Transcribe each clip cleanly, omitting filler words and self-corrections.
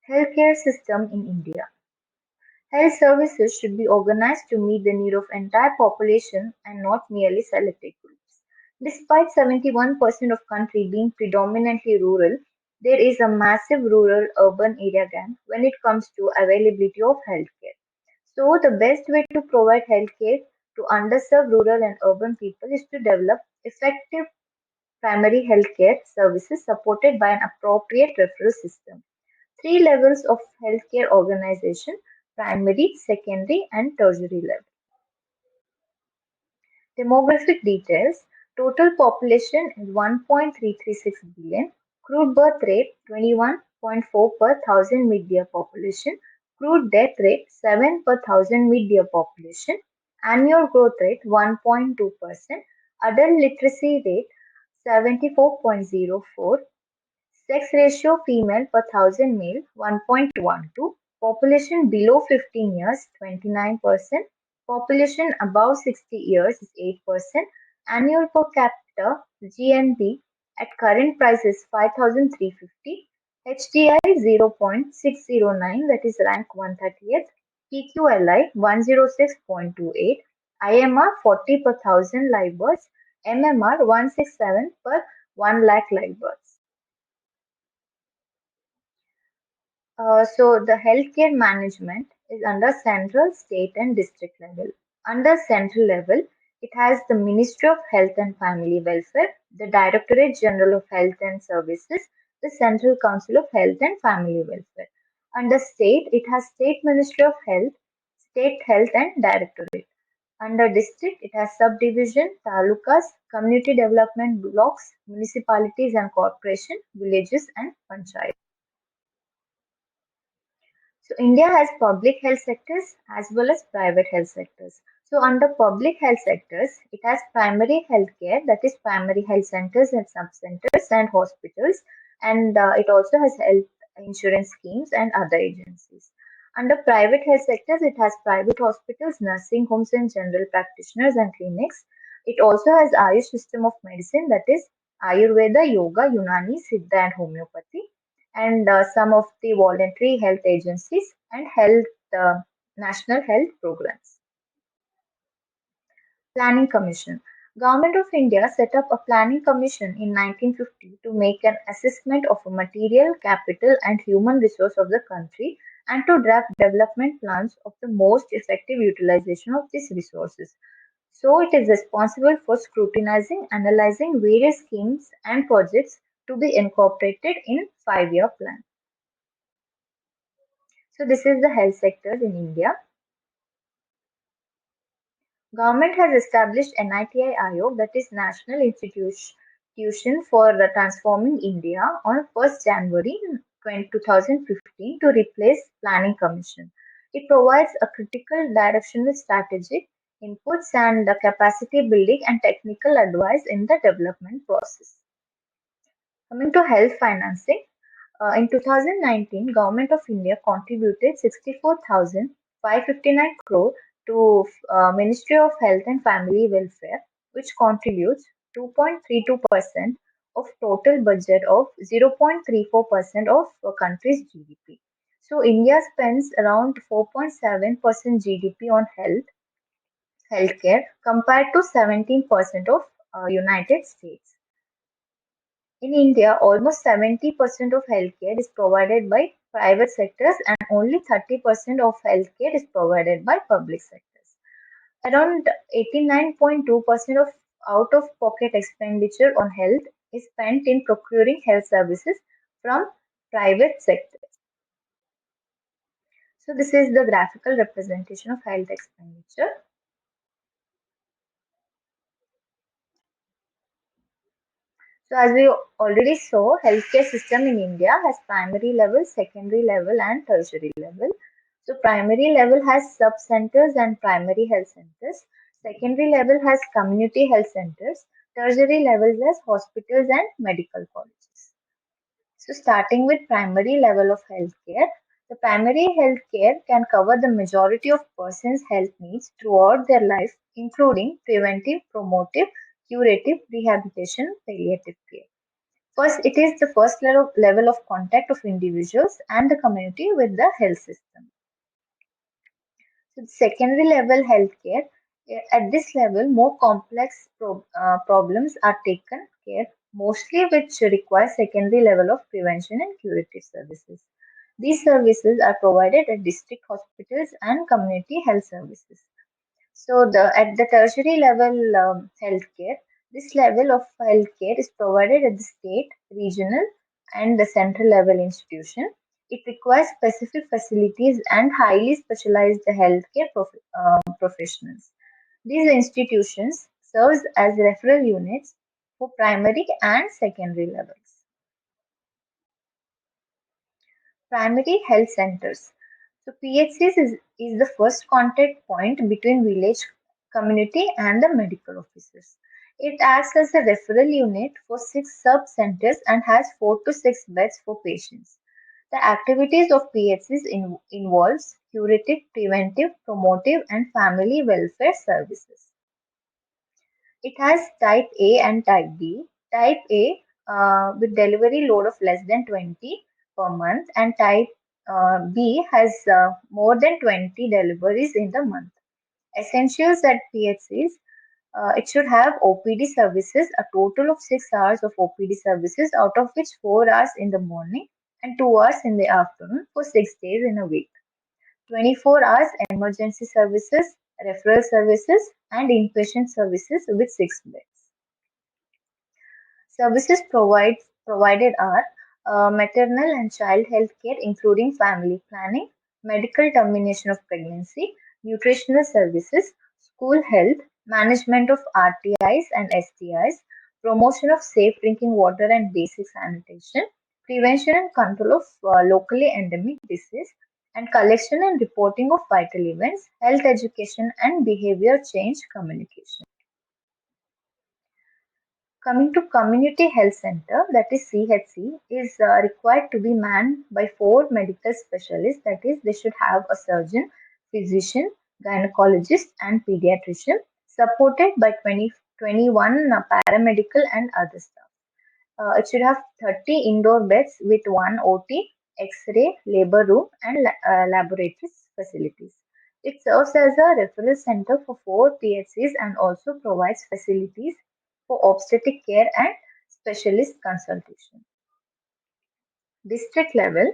Healthcare system in India. Health services should be organized to meet the need of entire population and not merely selected groups. Despite 71% of country being predominantly rural, there is a massive rural-urban area gap when it comes to availability of healthcare. So the best way to provide healthcare to underserved rural and urban people is to develop effective primary healthcare services supported by an appropriate referral system. Three levels of healthcare organization: primary, secondary, and tertiary level. Demographic details: total population is 1.336 billion, crude birth rate 21.4 per thousand mid-year population, crude death rate 7 per thousand mid-year population, annual growth rate 1.2%, adult literacy rate 74.04, sex ratio female per thousand male 1.12, population below 15 years 29%, population above 60 years is 8%, annual per capita GNP at current price is 5,350, HDI 0.609, that is rank 130th, PQLI 106.28, IMR 40 per thousand live births, MMR 167 per 1 lakh live births. So the healthcare management is under central, state, and district level. Under central level, it has the Ministry of Health and Family Welfare, the Directorate General of Health and Services, the Central Council of Health and Family Welfare. Under state, it has State Ministry of Health, State Health and Directorate. Under district, it has subdivision, talukas, community development blocks, municipalities and corporation, villages, and panchayat. So India has public health sectors as well as private health sectors. So under public health sectors, it has primary health care, that is primary health centers and sub-centers and hospitals, and it also has health insurance schemes and other agencies. Under private health sectors, it has private hospitals, nursing homes and general practitioners and clinics. It also has Ayush system of medicine, that is Ayurveda, Yoga, Unani, Siddha and homeopathy, and some of the voluntary health agencies and health national health programs. Planning Commission. Government of India set up a planning commission in 1950 to make an assessment of a material, capital and human resource of the country and to draft development plans of the most effective utilization of these resources. So it is responsible for scrutinizing, analyzing various schemes and projects to be incorporated in 5-year plan. So this is the health sectors in India. Government has established NITI Aayog, that is National Institution for Transforming India, on 1st January 2015 to replace Planning Commission. It provides a critical direction with strategic inputs and capacity building and technical advice in the development process. Coming to health financing, in 2019, Government of India contributed 64,559 crore to Ministry of Health and Family Welfare, which contributes 2.32% of total budget of 0.34% of country's GDP. So India spends around 4.7% GDP on healthcare compared to 17% of United States. In India, almost 70% of healthcare is provided by private sectors and only 30% of healthcare is provided by public sectors. Around 89.2% of out-of-pocket expenditure on health is spent in procuring health services from private sectors. So this is the graphical representation of health expenditure. So as we already saw, healthcare system in India has primary level, secondary level and tertiary level. So primary level has sub-centers and primary health centers. Secondary level has community health centers. Tertiary level has hospitals and medical colleges. So starting with primary level of healthcare, the primary healthcare can cover the majority of person's health needs throughout their life, including preventive, promotive, curative, rehabilitation, palliative care. First, it is the first level of contact of individuals and the community with the health system. So secondary level healthcare, at this level, more complex problems are taken care, mostly which require secondary level of prevention and curative services. These services are provided at district hospitals and community health services. So at the tertiary level healthcare, this level of healthcare is provided at the state, regional, and the central level institution. It requires specific facilities and highly specialized healthcare professionals. These institutions serve as referral units for primary and secondary levels. Primary health centers. So PHCs is the first contact point between village community and the medical officers. It acts as a referral unit for 6 sub-centers and has 4 to 6 beds for patients. The activities of PHCs involves curative, preventive, promotive and family welfare services. It has type A and type B. Type A with delivery load of less than 20 per month, and type B has more than 20 deliveries in the month. Essentials at PHCs, it should have OPD services, a total of 6 hours of OPD services, out of which 4 hours in the morning and 2 hours in the afternoon for 6 days in a week. 24 hours emergency services, referral services, and inpatient services with 6 beds. Services provided are maternal and child health care, including family planning, medical termination of pregnancy, nutritional services, school health, management of RTIs and STIs, promotion of safe drinking water and basic sanitation, prevention and control of locally endemic disease, and collection and reporting of vital events, health education, and behavior change communication. Coming to community health center, that is CHC, is required to be manned by 4 medical specialists. That is, they should have a surgeon, physician, gynecologist, and pediatrician, supported by 21 paramedical and other staff. It should have 30 indoor beds with 1 OT, X-ray, labor room, and laboratory facilities. It serves as a referral center for 4 PHCs and also provides facilities for obstetric care and specialist consultation. District level,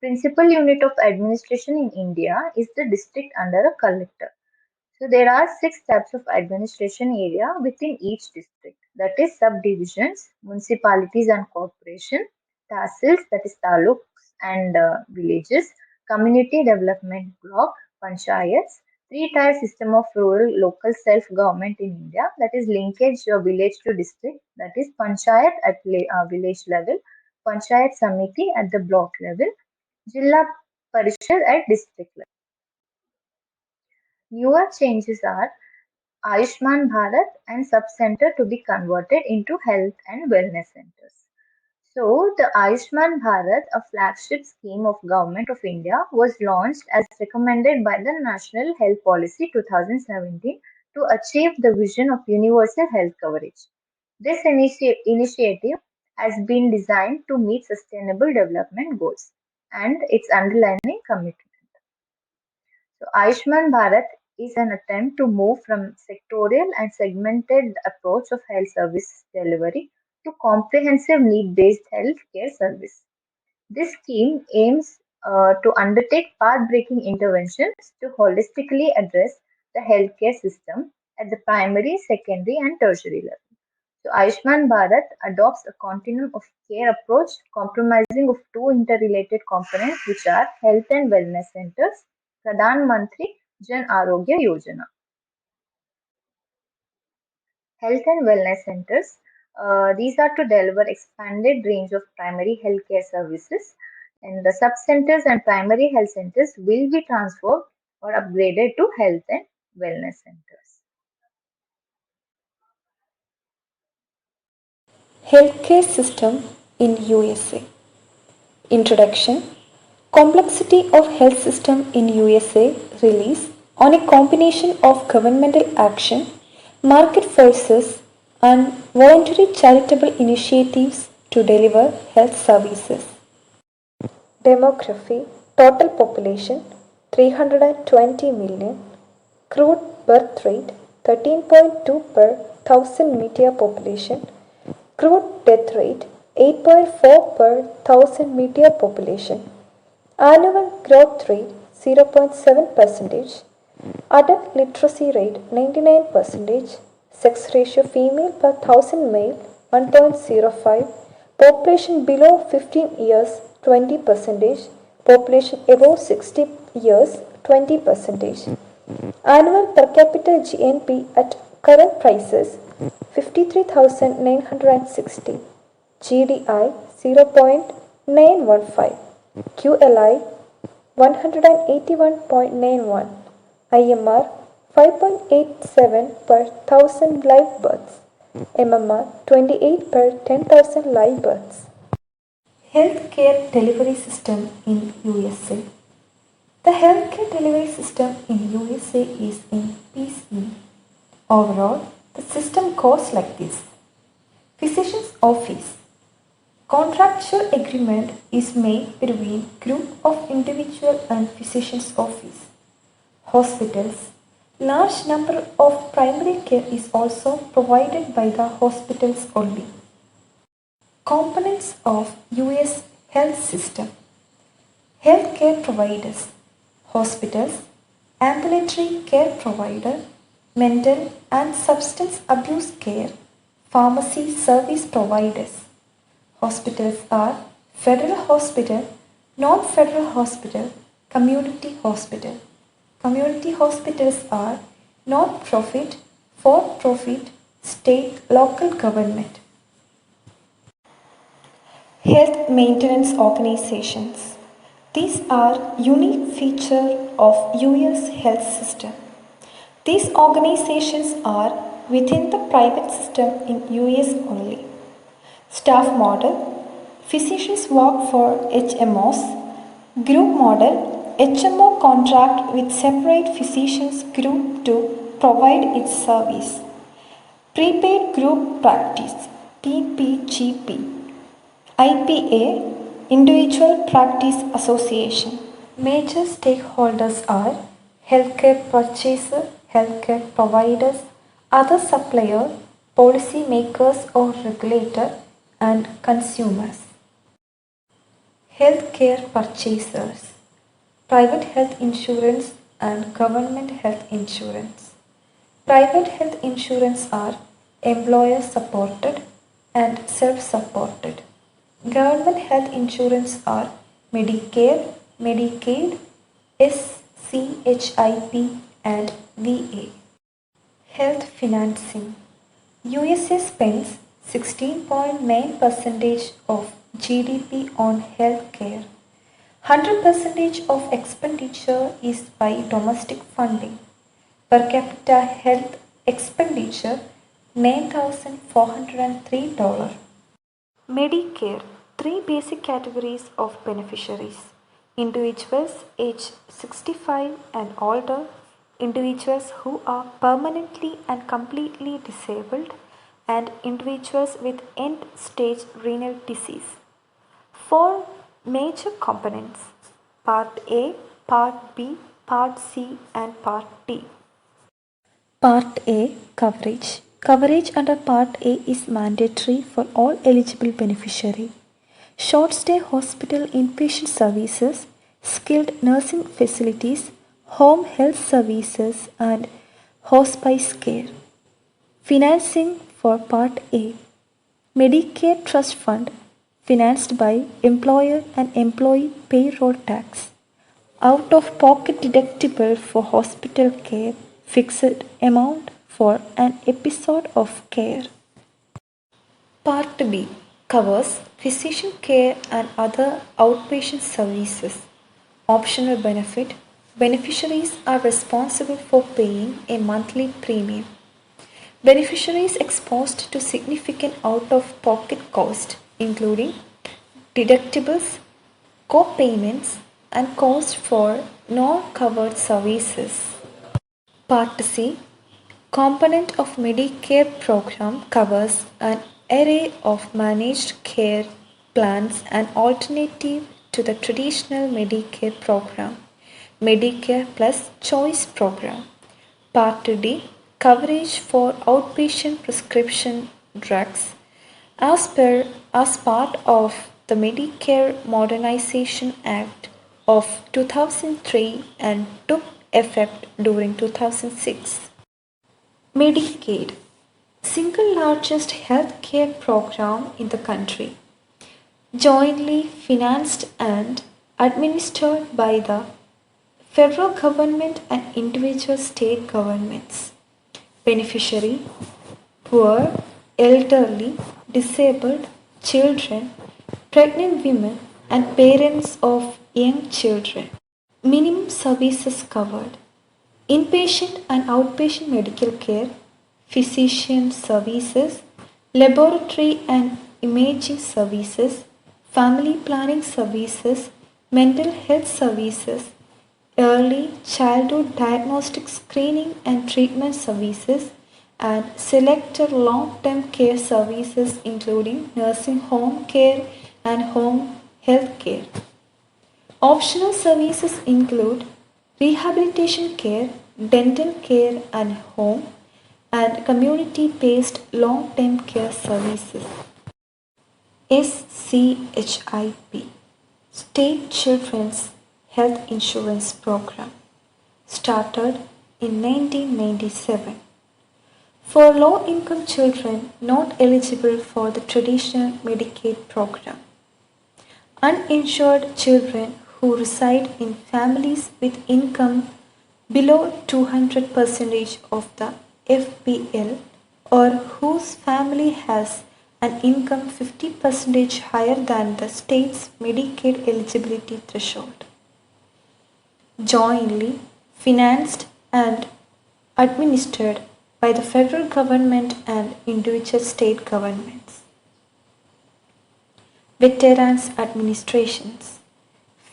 principal unit of administration in India is the district under a collector. So there are 6 types of administration area within each district. That is subdivisions, municipalities and corporation, tahsils, that is taluks and villages, community development block, panchayats, 3-tier system of rural local self-government in India, that is linkage village to district, that is panchayat at village level, panchayat samiti at the block level, Jilla Parishad at district level. Newer changes are Ayushman Bharat and sub-center to be converted into health and wellness centers. So, the Ayushman Bharat, a flagship scheme of Government of India, was launched as recommended by the National Health Policy 2017 to achieve the vision of universal health coverage. This initiative has been designed to meet sustainable development goals and its underlying commitment. So Ayushman Bharat is an attempt to move from sectorial and segmented approach of health service delivery to comprehensive need-based health care service. This scheme aims to undertake path-breaking interventions to holistically address the healthcare system at the primary, secondary, and tertiary level. So Ayushman Bharat adopts a continuum of care approach comprising of 2 interrelated components, which are health and wellness centers, Pradhan Mantri Jan Arogya Yojana. Health and wellness centers. These are to deliver expanded range of primary healthcare services, and the sub-centers and primary health centers will be transferred or upgraded to health and wellness centers. Healthcare system in USA. Introduction. Complexity of health system in USA relies on a combination of governmental action, market forces, and voluntary charitable initiatives to deliver health services. Demography, total population 320 million, crude birth rate 13.2 per 1000 meter population, crude death rate 8.4 per 1000 meter population, annual growth rate 0.7%, adult literacy rate 99%, sex ratio female per 1000 male 1.05, population below 15 years 20%, population above 60 years 20%. Annual per capita GNP at current prices 53,960, GDI 0.915, QLI 181.91, IMR 5.87 per 1000 live births, MMR 28 per 10,000 live births. Healthcare delivery system in USA. The healthcare delivery system in USA is in piecemeal. Overall, the system goes like this. Physician's office. Contractual agreement is made between group of individual and physician's office. Hospitals. Large number of primary care is also provided by the hospitals only. Components of US health system. Healthcare providers. Hospitals, ambulatory care provider, mental and substance abuse care, pharmacy service providers. Hospitals are federal hospital, non-federal hospital, community hospital. Community hospitals are non-profit, for-profit, state, local government. Health maintenance organizations. These are unique feature of US health system. These organizations are within the private system in US only. Staff model. Physicians work for HMOs. Group model. HMO contract with separate physicians group to provide its service. Prepaid group practice. PPGP. IPA, Individual Practice Association. Major stakeholders are healthcare purchaser, healthcare providers, other suppliers, policy makers or regulator, and consumers. Healthcare purchasers. Private health insurance and government health insurance. Private health insurance are employer supported and self-supported. Government health insurance are Medicare, Medicaid, SCHIP and VA. Health financing. USA spends 16.9% of GDP on health care. 100% of expenditure is by domestic funding. Per capita health expenditure $9,403. Medicare. 3 basic categories of beneficiaries. Individuals aged 65 and older, individuals who are permanently and completely disabled, and individuals with end-stage renal disease. 4 major components: Part A, Part B, Part C and Part D. Part A coverage. Coverage under Part A is mandatory for all eligible beneficiaries. Short stay hospital inpatient services, skilled nursing facilities, home health services and hospice care. Financing for Part A. Medicare Trust Fund financed by employer and employee payroll tax. Out of pocket deductible for hospital care, fixed amount for an episode of care. Part B covers physician care and other outpatient services. Optional benefit. Beneficiaries are responsible for paying a monthly premium. Beneficiaries exposed to significant out-of-pocket costs, including deductibles, co-payments, and costs for non-covered services. Part C. Component of Medicare program covers an array of managed care plans an alternative to the traditional Medicare program, Medicare Plus Choice program. Part D, coverage for outpatient prescription drugs as part of the Medicare Modernization Act of 2003 and took effect during 2006. Medicaid, single largest healthcare program in the country, jointly financed and administered by the federal government and individual state governments. Beneficiary, poor, elderly, disabled, children, pregnant women, and parents of young children. Minimum services covered: inpatient and outpatient medical care, physician services, laboratory and imaging services, family planning services, mental health services, early childhood diagnostic screening and treatment services, and selected long term care services, including nursing home care and home health care. Optional services include rehabilitation care, dental care and home, and community based long term care services. SCHIP, State Children's Health Insurance Program, started in 1997 for low income children not eligible for the traditional Medicaid program. Uninsured children who reside in families with income below 200% of the FPL or whose family has an income 50% higher than the state's Medicaid eligibility threshold. Jointly financed and administered by the federal government and individual state governments. Veterans Administrations,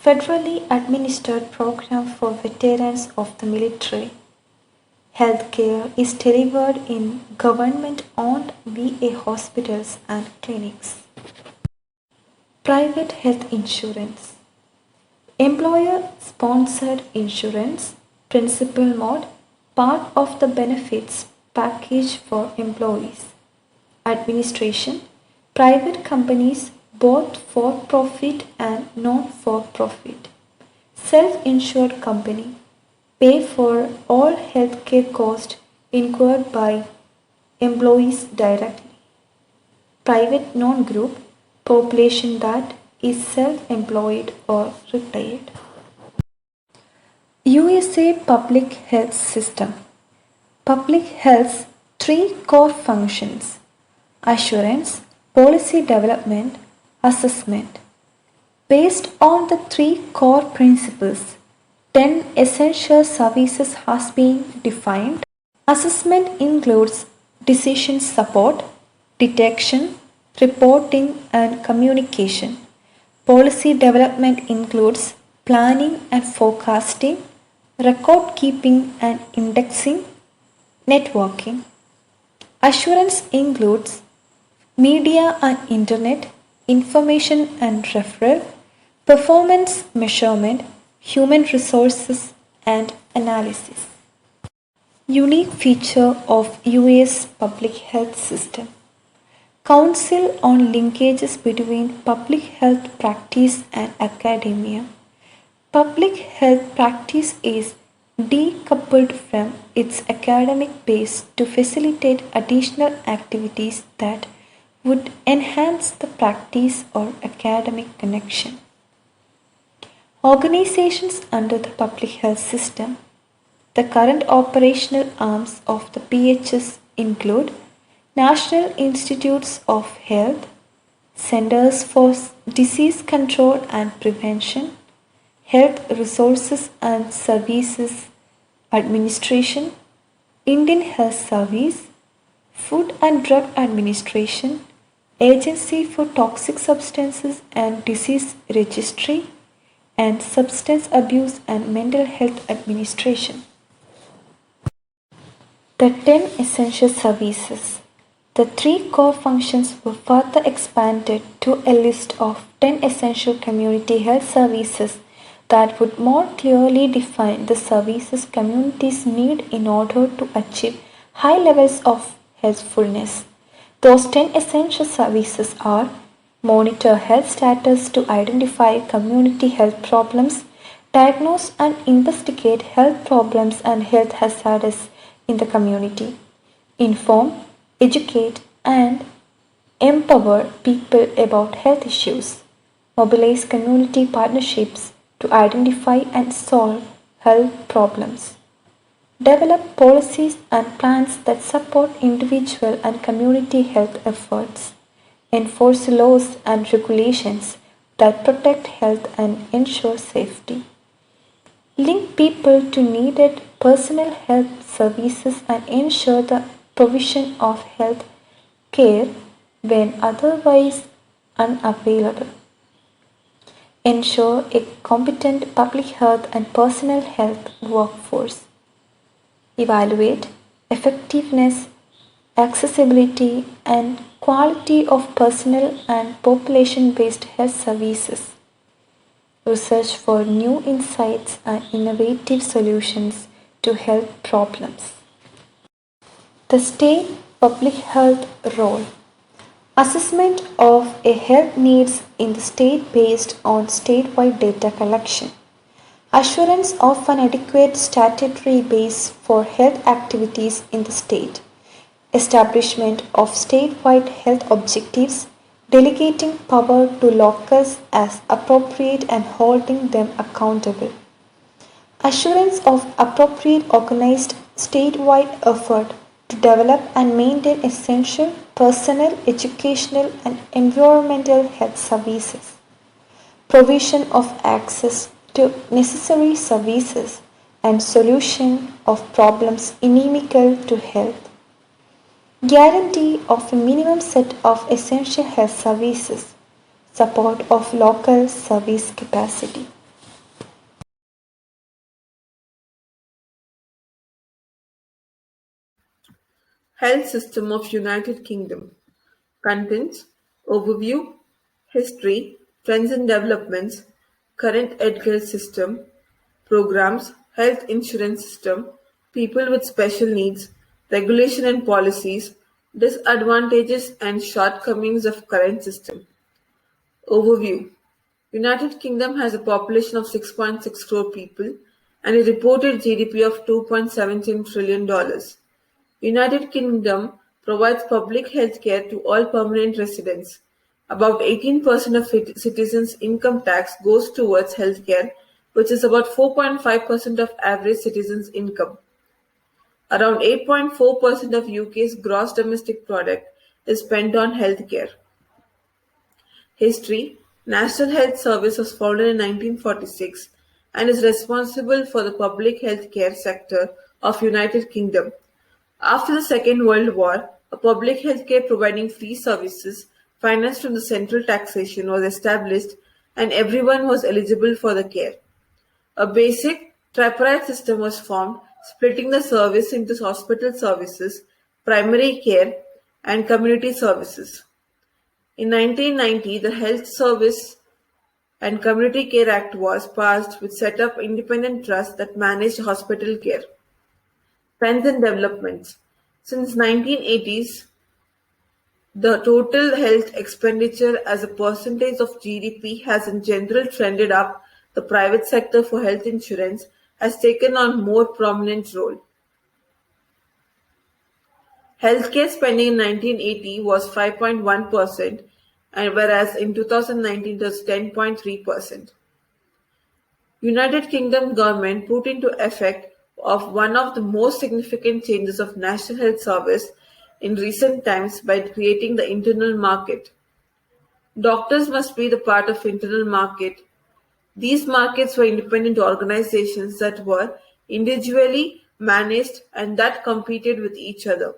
federally administered program for veterans of the military. Healthcare is delivered in government-owned VA hospitals and clinics. Private health insurance, employer-sponsored insurance, principal mode, part of the benefits package for employees. Administration, private companies both for-profit and non-for-profit. Self-insured company, pay for all healthcare costs incurred by employees directly. Private non-group, population that is self-employed or retired. USA Public Health System. Public Health's three core functions: assurance, policy development, assessment. Based on the three core principles, 10 essential services has been defined. Assessment includes decision support, detection, reporting, and communication. Policy development includes planning and forecasting, record keeping and indexing, networking. Assurance includes media and internet, information and referral, performance measurement, human resources, and analysis. Unique feature of US public health system. Council on linkages between public health practice and academia. Public health practice is decoupled from its academic base to facilitate additional activities that would enhance the practice or academic connection. Organizations under the public health system. The current operational arms of the PHS include National Institutes of Health, Centers for Disease Control and Prevention, Health Resources and Services Administration, Indian Health Service, Food and Drug Administration, Agency for Toxic Substances and Disease Registry, and Substance Abuse and Mental Health Administration. The 10 essential services. The three core functions were further expanded to a list of 10 essential community health services that would more clearly define the services communities need in order to achieve high levels of healthfulness. Those 10 essential services are: monitor health status to identify community health problems, diagnose and investigate health problems and health hazards in the community, inform, educate, and empower people about health issues, mobilize community partnerships to identify and solve health problems, develop policies and plans that support individual and community health efforts, enforce laws and regulations that protect health and ensure safety, link people to needed personal health services and ensure the provision of health care when otherwise unavailable, ensure a competent public health and personal health workforce, evaluate effectiveness, accessibility, and quality of personal and population based health services, research for new insights and innovative solutions to health problems. The state public health role. Assessment of a health needs in the state based on statewide data collection. Assurance of an adequate statutory base for health activities in the state. Establishment of statewide health objectives, delegating power to locals as appropriate and holding them accountable. Assurance of appropriate organized statewide effort to develop and maintain essential personal, educational, and environmental health services. Provision of access to necessary services and solution of problems inimical to health. Guarantee of a minimum set of essential health services. Support of local service capacity. Health System of United Kingdom. Contents: Overview, History, Trends and Developments, Current Healthcare System, Programs, Health Insurance System, People with Special Needs, Regulation and Policies, Disadvantages and Shortcomings of Current System. Overview: United Kingdom has a population of 6.6 crore people and a reported GDP of $2.17 trillion. United Kingdom provides public health care to all permanent residents. About 18% of citizens' income tax goes towards healthcare, which is about 4.5% of average citizens' income. Around 8.4% of UK's gross domestic product is spent on healthcare. History: National Health Service was founded in 1946 and is responsible for the public health care sector of United Kingdom. After the Second World War, a public health care providing free services financed from the central taxation was established and everyone was eligible for the care. A basic tripartite system was formed, splitting the service into hospital services, primary care, and community services. In 1990, the Health Service and Community Care Act was passed, which set up independent trusts that managed hospital care. Trends and developments. Since 1980s, the total health expenditure as a percentage of GDP has in general trended up. The private sector for health insurance has taken on more prominent role. Healthcare spending in 1980 was 5.1%, and whereas in 2019 it was 10.3%. United Kingdom government put into effect of one of the most significant changes of National Health Service in recent times by creating the internal market. Doctors must be the part of internal market. These markets were independent organizations that were individually managed and that competed with each other.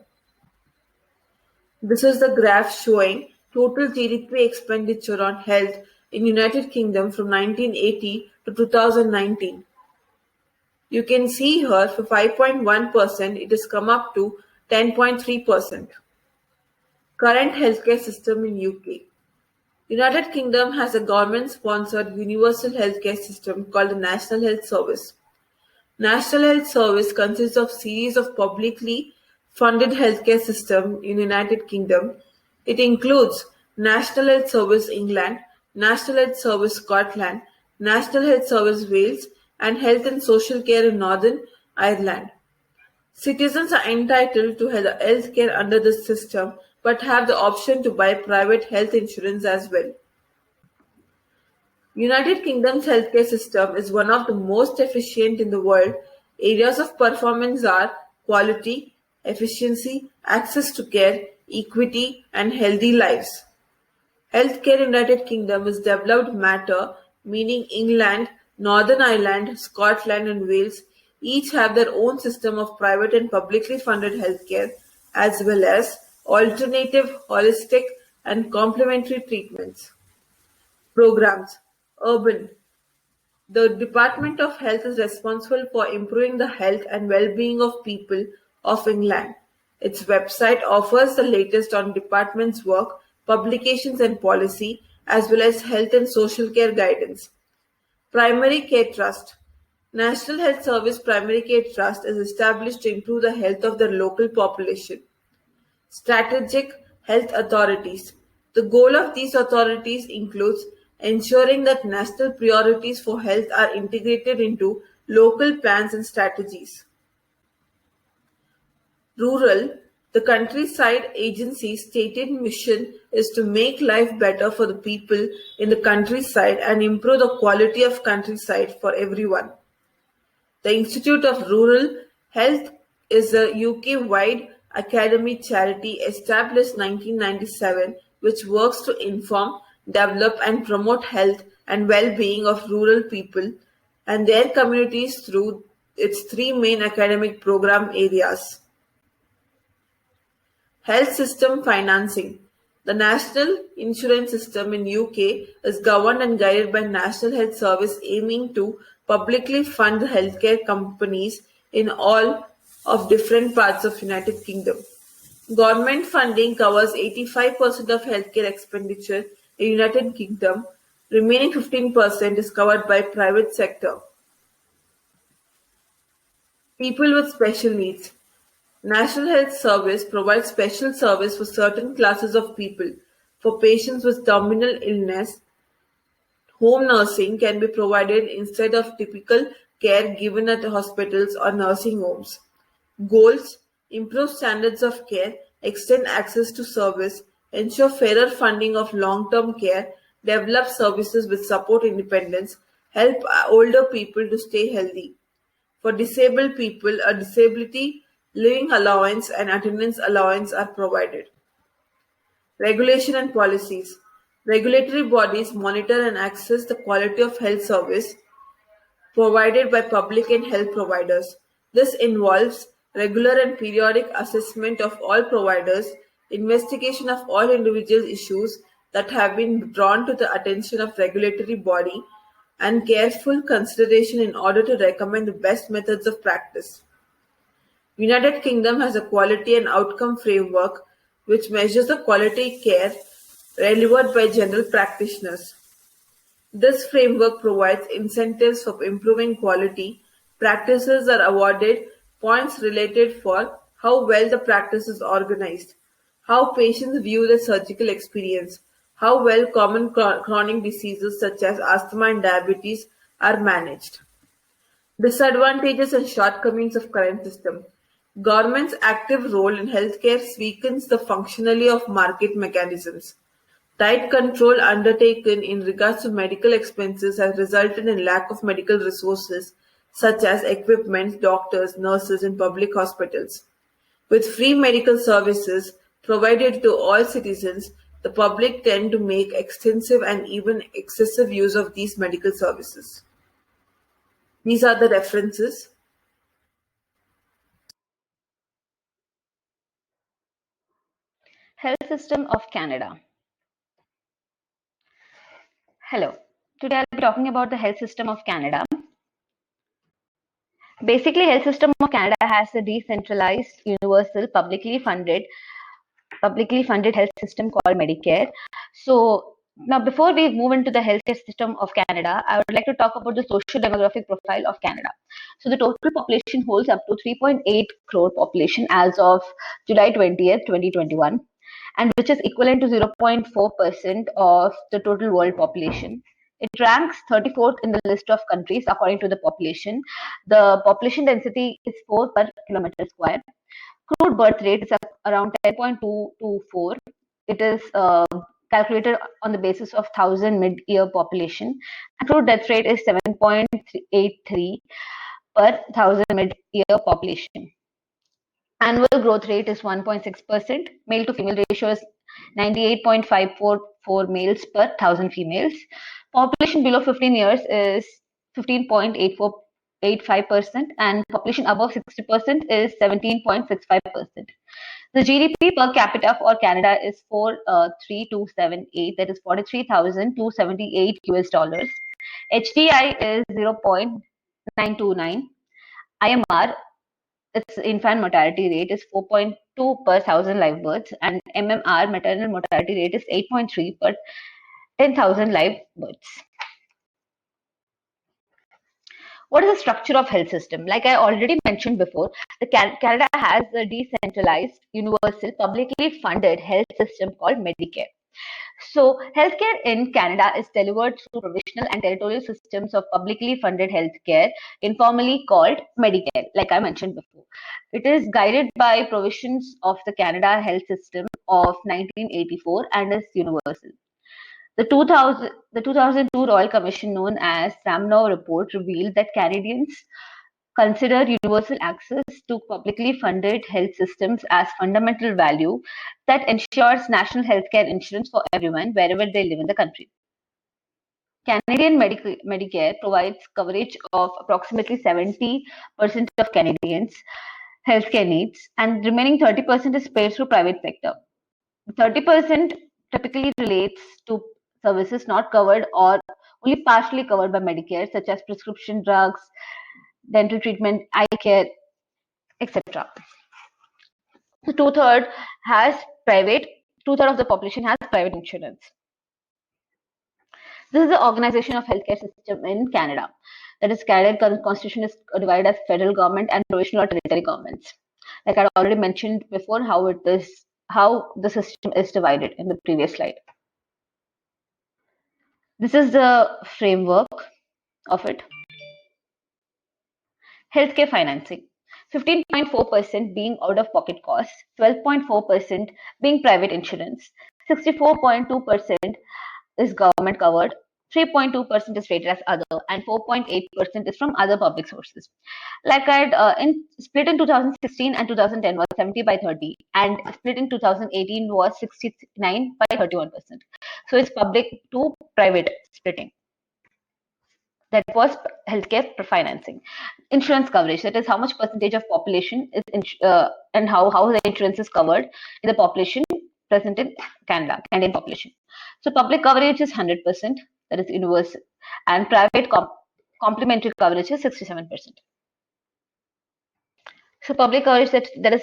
This is the graph showing total GDP expenditure on health in United Kingdom from 1980 to 2019. You can see here for 5.1% it has come up to 10.3%. Current healthcare system in UK. United Kingdom has a government-sponsored universal healthcare system called the National Health Service. National Health Service consists of series of publicly funded healthcare system in United Kingdom. It includes National Health Service England, National Health Service Scotland, National Health Service Wales, and Health and Social Care in Northern Ireland. Citizens are entitled to health care under this system but have the option to buy private health insurance as well. United Kingdom's healthcare system is one of the most efficient in the world. Areas of performance are quality, efficiency, access to care, equity, and healthy lives. Healthcare in United Kingdom is developed matter, meaning England, Northern Ireland, Scotland, and Wales each have their own system of private and publicly funded healthcare, as well as alternative, holistic, and complementary treatments. Programs. Urban. The Department of Health is responsible for improving the health and well-being of people of England. Its website offers the latest on department's work, publications and policy, as well as health and social care guidance. Primary Care Trust. National Health Service Primary Care Trust is established to improve the health of the local population. Strategic health authorities. The goal of these authorities includes ensuring that national priorities for health are integrated into local plans and strategies. Rural. The countryside agency's stated mission is to make life better for the people in the countryside and improve the quality of countryside for everyone. The Institute of Rural Health is a UK-wide academic charity established 1997 which works to inform, develop and promote health and well-being of rural people and their communities through its three main academic program areas. Health system financing. The national insurance system in UK is governed and guided by National Health Service aiming to publicly fund the healthcare companies in all of different parts of United Kingdom. Government funding covers 85% of healthcare expenditure in United Kingdom. Remaining 15% is covered by private sector. People with special needs. National Health Service provides special service for certain classes of people. For patients with terminal illness, home nursing can be provided instead of typical care given at hospitals or nursing homes. Goals: improve standards of care, extend access to service, ensure fairer funding of long-term care, develop services with support independence, help older people to stay healthy. For disabled people, a disability living allowance and attendance allowance are provided. Regulation and policies. Regulatory bodies monitor and assess the quality of health service provided by public and health providers. This involves regular and periodic assessment of all providers, investigation of all individual issues that have been drawn to the attention of regulatory body, and careful consideration in order to recommend the best methods of practice. United Kingdom has a quality and outcome framework which measures the quality care delivered by general practitioners. This framework provides incentives for improving quality. Practices are awarded points related for how well the practice is organized, how patients view the surgical experience, how well common chronic diseases such as asthma and diabetes are managed. Disadvantages and shortcomings of current system. Government's active role in healthcare weakens the functionality of market mechanisms. Tight control undertaken in regards to medical expenses has resulted in lack of medical resources such as equipment, doctors, nurses in public hospitals. With free medical services provided to all citizens, the public tend to make extensive and even excessive use of these medical services. These are the references. Health System of Canada. Hello. Today I'll be talking about the health system of Canada. Basically, health system of Canada has a decentralized, universal, publicly funded publicly funded health system called Medicare. So now, before we move into the healthcare system of Canada, I would like to talk about the social demographic profile of Canada. So the total population holds up to 3.8 crore population as of July 20th, 2021, and which is equivalent to 0.4% of the total world population. It ranks 34th in the list of countries according to the population. The population density is 4 per kilometer square. Crude birth rate is around 10.224. It is calculated on the basis of 1,000 mid-year population. And crude death rate is 7.83 per 1,000 mid-year population. Annual growth rate is 1.6%. Male to female ratio is 98.544 males per 1,000 females. Population below 15 years is 15.85%, and population above 60% is 17.65%. The GDP per capita for Canada is 43278, that is 43,278 US dollars. HDI is 0.929. IMR, its infant mortality rate is 4.2 per thousand live births, and MMR, maternal mortality rate, is 8.3 per 10,000 live births. What is the structure of health system? Like I already mentioned before, Canada has a decentralized, universal, publicly funded health system called Medicare. So, healthcare in Canada is delivered through provincial and territorial systems of publicly funded healthcare, informally called Medicare, like I mentioned before. It is guided by provisions of the Canada Health System of 1984 and is universal. The 2002 Royal Commission, known as Samnow Report, revealed that Canadians consider universal access to publicly funded health systems as fundamental value that ensures national healthcare insurance for everyone wherever they live in the country. Canadian Medicare provides coverage of approximately 70% of Canadians' healthcare needs, and the remaining 30% is paid through private sector. 30% typically relates to services not covered or only partially covered by Medicare, such as prescription drugs, dental treatment, eye care, etc. So two-thirds has private, two-thirds of the population has private insurance. This is the organization of healthcare system in Canada. That is, Canadian constitution is divided as federal government and provincial or territory governments. Like I already mentioned before, how the system is divided in the previous slide. This is the framework of it. Healthcare financing. 15.4% being out-of-pocket costs, 12.4% being private insurance, 64.2% is government covered, 3.2% is rated as other, and 4.8% is from other public sources. Like split in 2016 and 2010 was 70 by 30, and split in 2018 was 69 by 31%. So it's public to private splitting. That was healthcare financing. Insurance coverage, that is how much percentage of population is and how the insurance is covered in the population present in Canada, Canadian population. So public coverage is 100%, that is universal, and private complementary coverage is 67%. So public coverage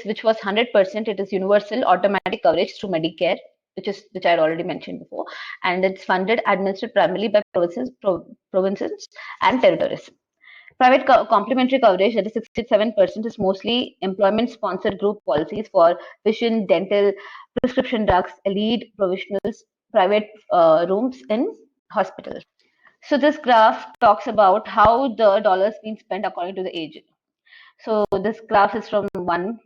which was 100%, it is universal automatic coverage through Medicare, which I had already mentioned before, and it's funded, administered primarily by provinces and territories. Private complementary coverage, that is 67%, is mostly employment-sponsored group policies for vision, dental, prescription drugs, lead provisionals, private rooms in hospitals. So this graph talks about how the dollars being spent according to the age. So this graph is from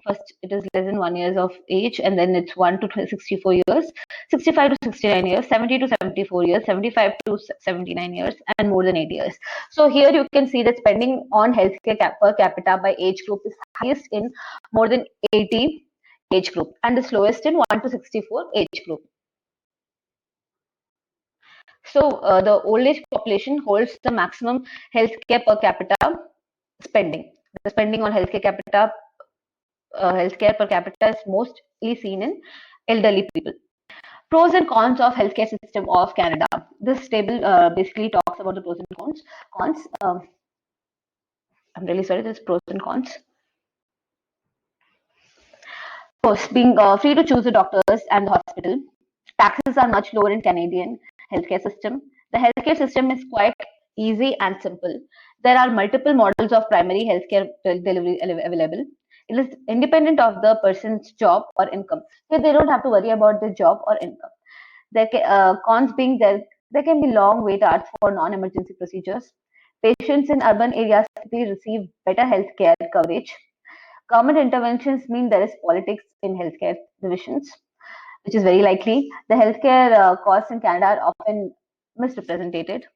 first it is less than 1 year of age, and then it's 1 to 64 years, 65 to 69 years, 70 to 74 years, 75 to 79 years, and more than 8 years. So here you can see that spending on healthcare per capita by age group is highest in more than 80 age group, and the slowest in 1 to 64 age group. So the old age population holds the maximum healthcare per capita spending. The spending on healthcare per capita is mostly seen in elderly people. Pros and cons of healthcare system of Canada. This table basically talks about the pros and cons. I'm really sorry, there's pros and cons. course, being free to choose the doctors and the hospital. Taxes are much lower in Canadian healthcare system. The healthcare system is quite easy and simple. There are multiple models of primary healthcare delivery available. It is independent of the person's job or income. So they don't have to worry about their job or income. Cons being there can be long wait hours for non-emergency procedures. Patients in urban areas typically receive better healthcare coverage. Government interventions mean there is politics in healthcare divisions, which is very likely. The healthcare costs in Canada are often misrepresented.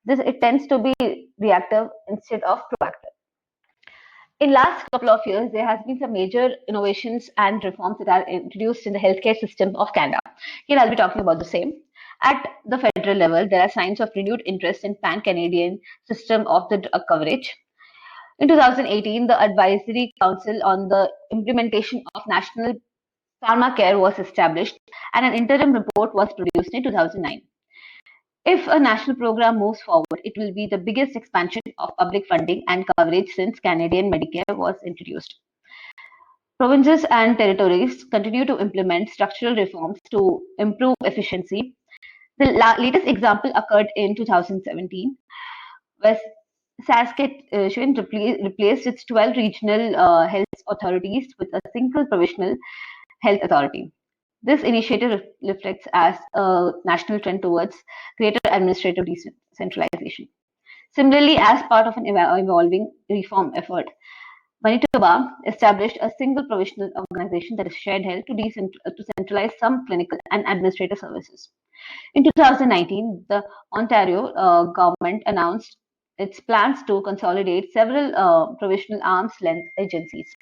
This it tends to be reactive instead of proactive. In last couple of years, there has been some major innovations and reforms that are introduced in the healthcare system of Canada. Here I'll be talking about the same. At the federal level, there are signs of renewed interest in pan-Canadian system of the drug coverage. In 2018, the Advisory Council on the Implementation of National Pharmacare was established, and an interim report was produced in 2009. If a national program moves forward, it will be the biggest expansion of public funding and coverage since Canadian Medicare was introduced. Provinces and territories continue to implement structural reforms to improve efficiency. The latest example occurred in 2017, where Saskatchewan replaced its 12 regional health authorities with a single provincial health authority. This initiative reflects as a national trend towards greater administrative decentralization. Similarly, as part of an evolving reform effort, Manitoba established a single provincial organization that is shared health to centralize some clinical and administrative services. In 2019, the Ontario government announced its plans to consolidate several provincial arm's length agencies,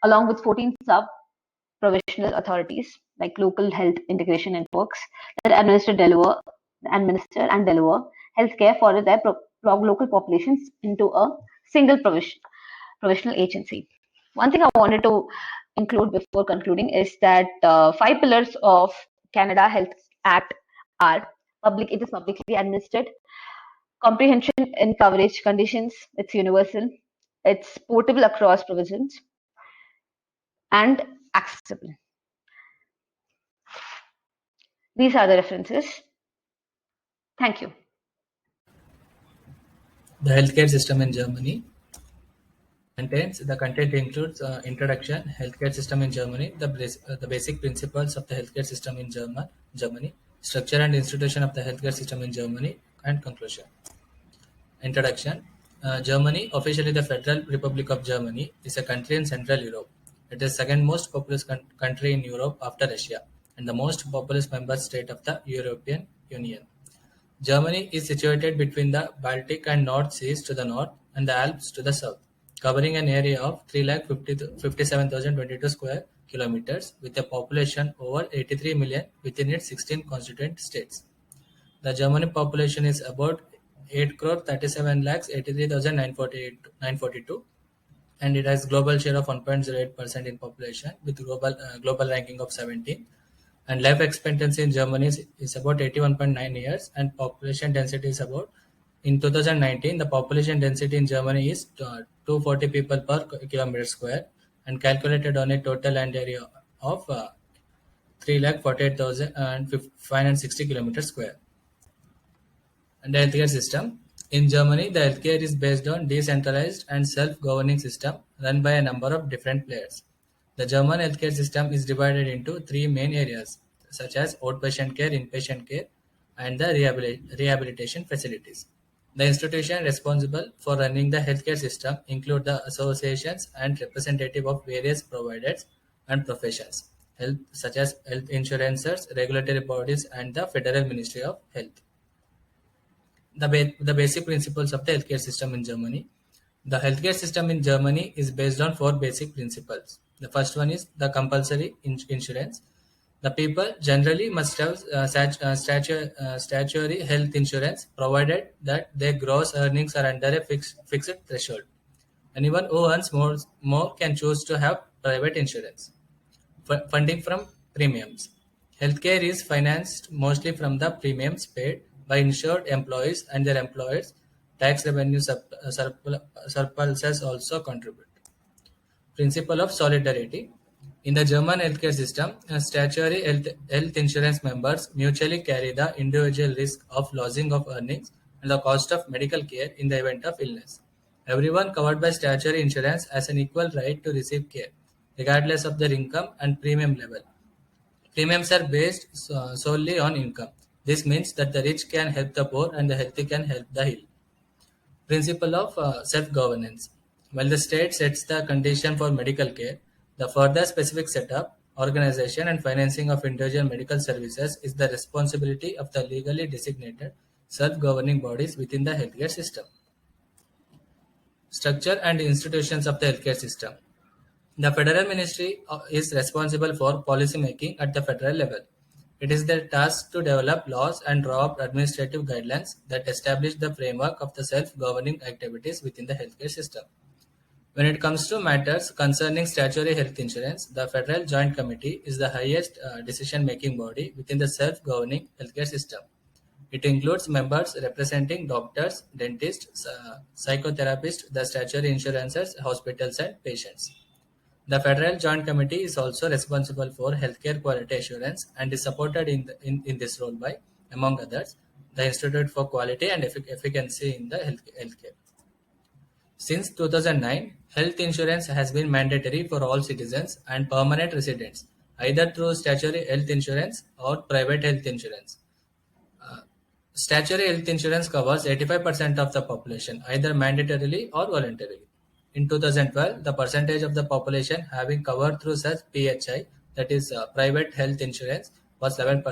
along with 14 sub-provincial authorities like Local Health Integration Networks that administer and deliver healthcare for their local populations into a single provincial agency. One thing I wanted to include before concluding is that 5 pillars of Canada Health Act are it is publicly administered, comprehension in coverage conditions, it's universal, it's portable across provisions, and accessible. These are the references. Thank you. The healthcare system in Germany. The content includes introduction, healthcare system in Germany, the basic principles of the healthcare system in Germany, structure and institution of the healthcare system in Germany, and conclusion. Introduction. Germany, officially the Federal Republic of Germany, is a country in Central Europe. It is the second most populous country in Europe after Russia, and the most populous member state of the European Union. Germany is situated between the Baltic and North Seas to the north and the Alps to the south, covering an area of 3,57,022 square kilometers with a population over 83 million within its 16 constituent states. The German population is about 8 crore 37 lakhs 83,942 and it has global share of 1.08% in population with global ranking of 17. And life expectancy in Germany is about 81.9 years and population density is about, in 2019, the population density in Germany is 240 people per kilometer square and calculated on a total land area of 3,48,560 kilometers square. And the healthcare system. In Germany, the healthcare is based on decentralized and self-governing system run by a number of different players. The German healthcare system is divided into 3 main areas, such as outpatient care, inpatient care, and the rehabilitation facilities. The institutions responsible for running the healthcare system include the associations and representatives of various providers and professions, such as health insurances, regulatory bodies, and the Federal Ministry of Health. The basic principles of the healthcare system in Germany. The healthcare system in Germany is based on 4 basic principles. The first one is the compulsory insurance. The people generally must have statutory health insurance provided that their gross earnings are under a fixed threshold. Anyone who earns more can choose to have private insurance. Funding from premiums. Healthcare is financed mostly from the premiums paid by insured employees and their employers. Tax revenue surpluses also contribute. Principle of solidarity. In the German healthcare system, statutory health insurance members mutually carry the individual risk of losing of earnings and the cost of medical care in the event of illness. Everyone covered by statutory insurance has an equal right to receive care, regardless of their income and premium level. Premiums are based solely on income. This means that the rich can help the poor and the healthy can help the ill. Principle of self-governance. While the state sets the condition for medical care, the further specific setup, organization, and financing of individual medical services is the responsibility of the legally designated self-governing bodies within the healthcare system. Structure and institutions of the healthcare system. The Federal Ministry is responsible for policy making at the federal level. It is their task to develop laws and draw up administrative guidelines that establish the framework of the self-governing activities within the healthcare system. When it comes to matters concerning statutory health insurance, the Federal Joint Committee is the highest decision-making body within the self-governing healthcare system. It includes members representing doctors, dentists, psychotherapists, the statutory insurances, hospitals, and patients. The Federal Joint Committee is also responsible for healthcare quality assurance and is supported in this role by, among others, the Institute for Quality and Efficacy in the Healthcare. Since 2009, health insurance has been mandatory for all citizens and permanent residents, either through statutory health insurance or private health insurance. Statutory health insurance covers 85% of the population, either mandatorily or voluntarily. In 2012, the percentage of the population having covered through such PHI, that is private health insurance, was 11%.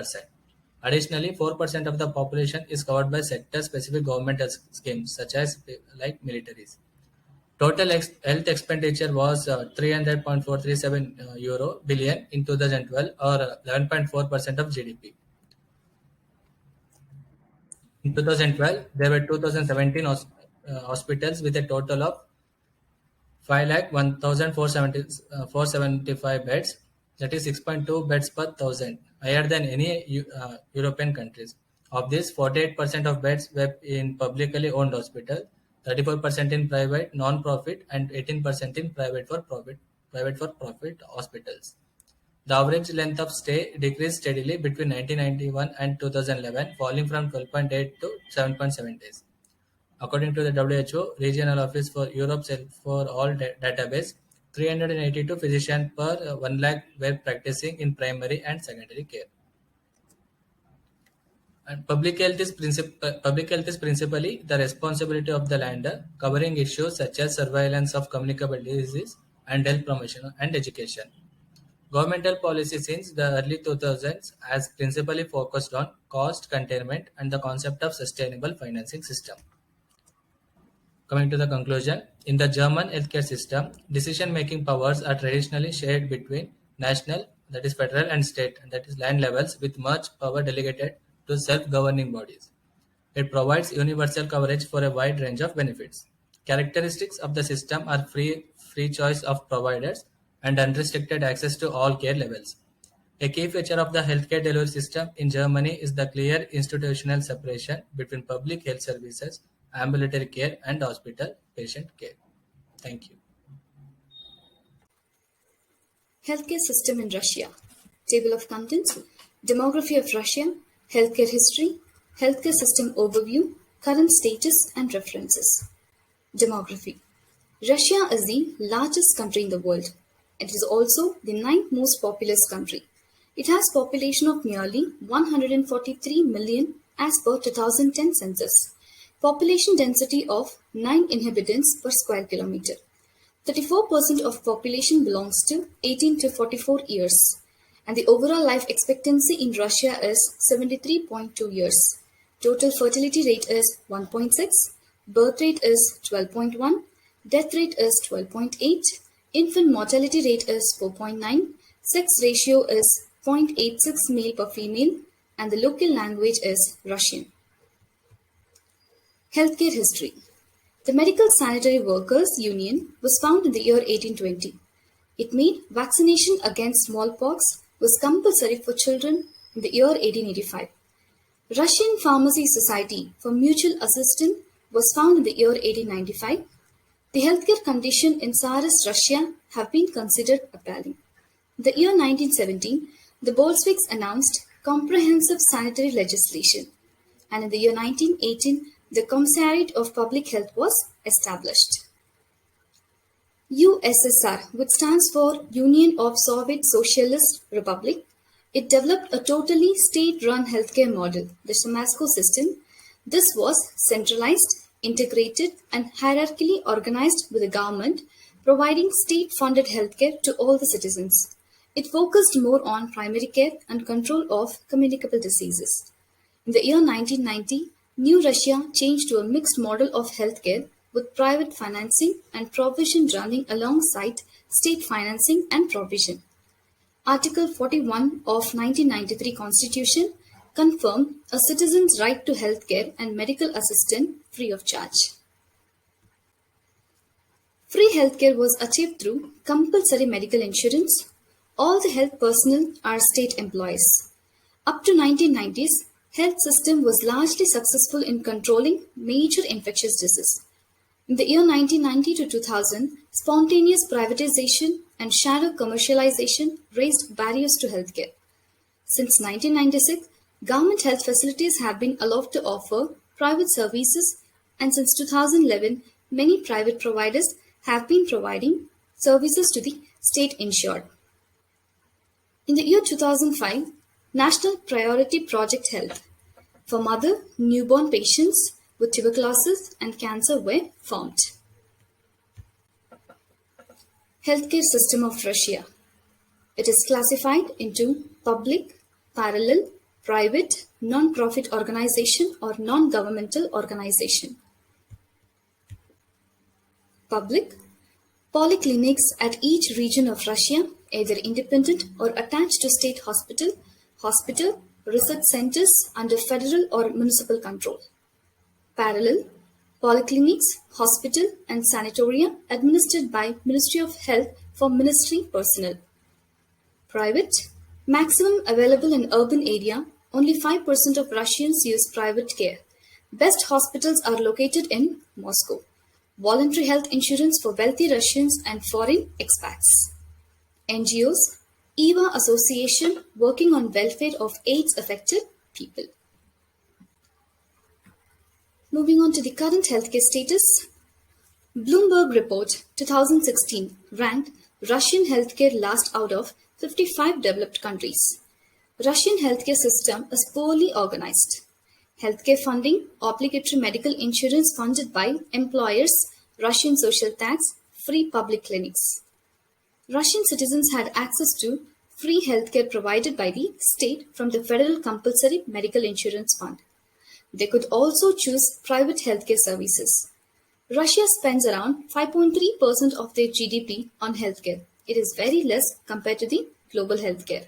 Additionally, 4% of the population is covered by sector-specific government schemes such as like militaries. Total health expenditure was 300.437 euro billion in 2012, or 11.4% of GDP. In 2012, there were 2017 hospitals with a total of 5,01,475 beds, that is 6.2 beds per thousand, higher than any European countries. Of this, 48% of beds were in publicly owned hospitals, 34% in private non-profit, and 18% in private for-profit hospitals. The average length of stay decreased steadily between 1991 and 2011, falling from 12.8 to 7.7 days. According to the WHO Regional Office for Europe for All database, 382 physicians per 1 lakh were practicing in primary and secondary care. And public health is principally the responsibility of the lander, covering issues such as surveillance of communicable diseases and health promotion and education. Governmental policy since the early 2000s has principally focused on cost containment and the concept of sustainable financing system. Coming to the conclusion, in the German healthcare system, decision-making powers are traditionally shared between national, that is federal, and state, that is land levels, with much power delegated to self-governing bodies. It provides universal coverage for a wide range of benefits. Characteristics of the system are free choice of providers and unrestricted access to all care levels. A key feature of the healthcare delivery system in Germany is the clear institutional separation between public health services, ambulatory care, and hospital patient care. Thank you. Healthcare system in Russia. Table of contents. Demography of Russia. Healthcare history. Healthcare system overview. Current status and references. Demography. Russia is the largest country in the world. It is also the 9th most populous country. It has population of nearly 143 million as per 2010 census. Population density of 9 inhabitants per square kilometer. 34% of population belongs to 18 to 44 years. And the overall life expectancy in Russia is 73.2 years. Total fertility rate is 1.6. Birth rate is 12.1. Death rate is 12.8. Infant mortality rate is 4.9. Sex ratio is 0.86 male per female. And the local language is Russian. Healthcare history. The Medical Sanitary Workers Union was founded in the year 1820. It made vaccination against smallpox was compulsory for children in the year 1885. Russian Pharmacy Society for Mutual Assistance was founded in the year 1895. The healthcare condition in Tsarist Russia have been considered appalling. The year 1917, the Bolsheviks announced comprehensive sanitary legislation, and in the year 1918, the Commissariat of Public Health was established. USSR, which stands for Union of Soviet Socialist Republic, it developed a totally state-run healthcare model, the Shamasko system. This was centralized, integrated, and hierarchically organized with the government, providing state-funded healthcare to all the citizens. It focused more on primary care and control of communicable diseases. In the year 1990, New Russia changed to a mixed model of healthcare with private financing and provision running alongside state financing and provision. Article 41 of 1993 Constitution confirmed a citizen's right to healthcare and medical assistance free of charge. Free healthcare was achieved through compulsory medical insurance. All the health personnel are state employees. Up to 1990s, health system was largely successful in controlling major infectious diseases. In the year 1990 to 2000, spontaneous privatization and shadow commercialization raised barriers to healthcare. Since 1996, government health facilities have been allowed to offer private services, and since 2011, many private providers have been providing services to the state insured. In the year 2005, National Priority Project Health for mother newborn patients with tuberculosis and cancer were formed. Healthcare system of Russia. It is classified into public, parallel, private, non-profit organization or non-governmental organization. Public. Polyclinics at each region of Russia, either independent or attached to state hospital, research centers under federal or municipal control. Parallel. Polyclinics, hospital and sanatoria administered by Ministry of Health for ministry personnel. Private. Maximum available in urban area, only 5% of Russians use private care. Best hospitals are located in Moscow. Voluntary health insurance for wealthy Russians and foreign expats. NGOs, EVA Association working on welfare of AIDS affected people. Moving on to the current healthcare status. Bloomberg Report 2016 ranked Russian healthcare last out of 55 developed countries. Russian healthcare system is poorly organized. Healthcare funding, obligatory medical insurance funded by employers, Russian social tax, free public clinics. Russian citizens had access to free healthcare provided by the state from the Federal Compulsory Medical Insurance Fund. They could also choose private healthcare services. Russia spends around 5.3% of their GDP on healthcare. It is very less compared to the global healthcare.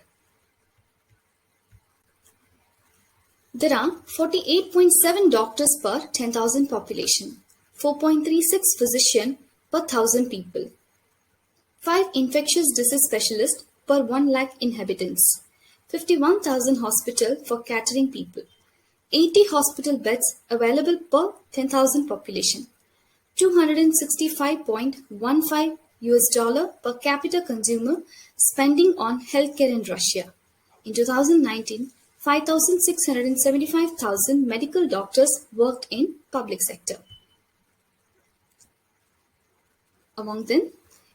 There are 48.7 doctors per 10,000 population, 4.36 physicians per 1,000 people, 5 infectious disease specialists per 1 lakh inhabitants, 51,000 hospitals for catering people, 80 hospital beds available per 10,000 population, $265.15 per capita consumer spending on healthcare in Russia. In 2019, 5,675,000 medical doctors worked in public sector. Among them,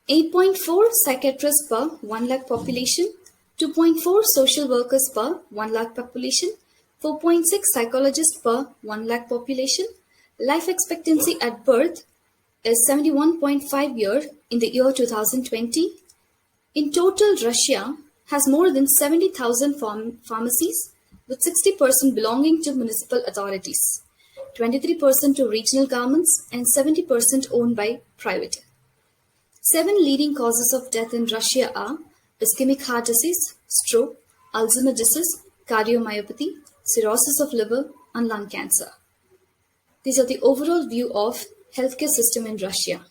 8.4 psychiatrists per 1 lakh population, 2.4 social workers per 1 lakh population, 4.6 psychologists per 1 lakh population. Life expectancy at birth is 71.5 years in the year 2020. In total, Russia has more than 70,000 pharmacies, with 60% belonging to municipal authorities, 23% to regional governments, and 70% owned by private. 7 leading causes of death in Russia are ischemic heart disease, stroke, Alzheimer's disease, cardiomyopathy, cirrhosis of liver, and lung cancer. These are the overall view of healthcare system in Russia.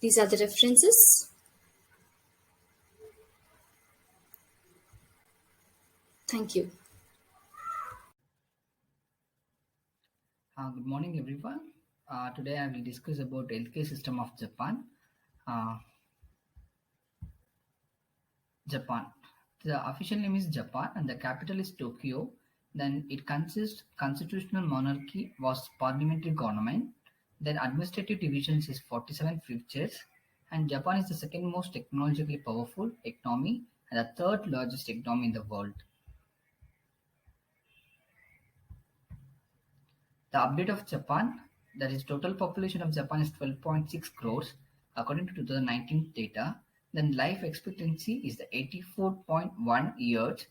These are the references. Thank you. Good morning, everyone. Today I will discuss about healthcare system of Japan. Japan. The official name is Japan and the capital is Tokyo. Then it consists constitutional monarchy was parliamentary government. Then administrative divisions is 47 prefectures. And Japan is the second most technologically powerful economy and the third largest economy in the world. The update of Japan, that is total population of Japan is 12.6 crores according to 2019 data. Then life expectancy is the 84.1 years.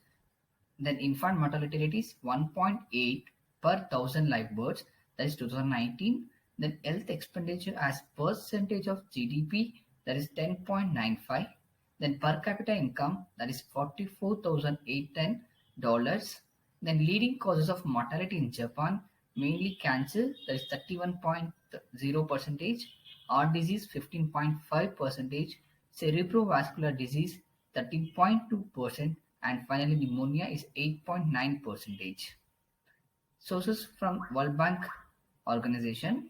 Then infant mortality rate is 1.8 per thousand live births, that is 2019. Then health expenditure as percentage of GDP, that is 10.95. Then per capita income, that is $44,810. Then leading causes of mortality in Japan, mainly cancer, that is 31.0%, heart disease 15.5%, cerebrovascular disease 13.2%, and finally pneumonia is 8.9%. Sources from World Bank organization.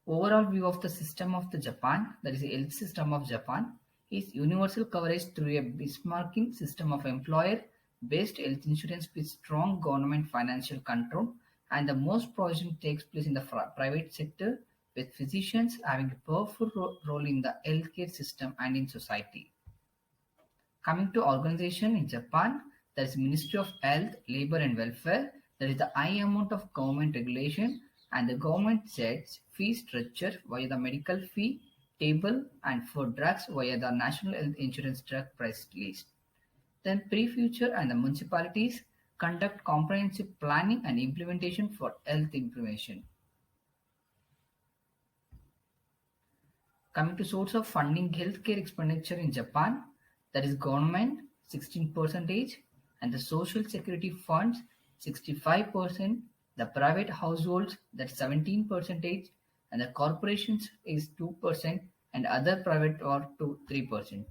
Overall view of the system of the Japan, that is the health system of Japan, is universal coverage through a benchmarking system of employer-based health insurance with strong government financial control, and the most provision takes place in the private sector, with physicians having a powerful role in the healthcare system and in society. Coming to organization in Japan, there is Ministry of Health, Labor and Welfare. There is the high amount of government regulation and the government sets fee structure via the medical fee table and for drugs via the National Health Insurance Drug Price List. Then Prefecture and the municipalities conduct comprehensive planning and implementation for health information. Coming to source of funding healthcare expenditure in Japan, that is government 16% and the social security funds 65%, the private households that's 17% and the corporations is 2% and other private are 3%.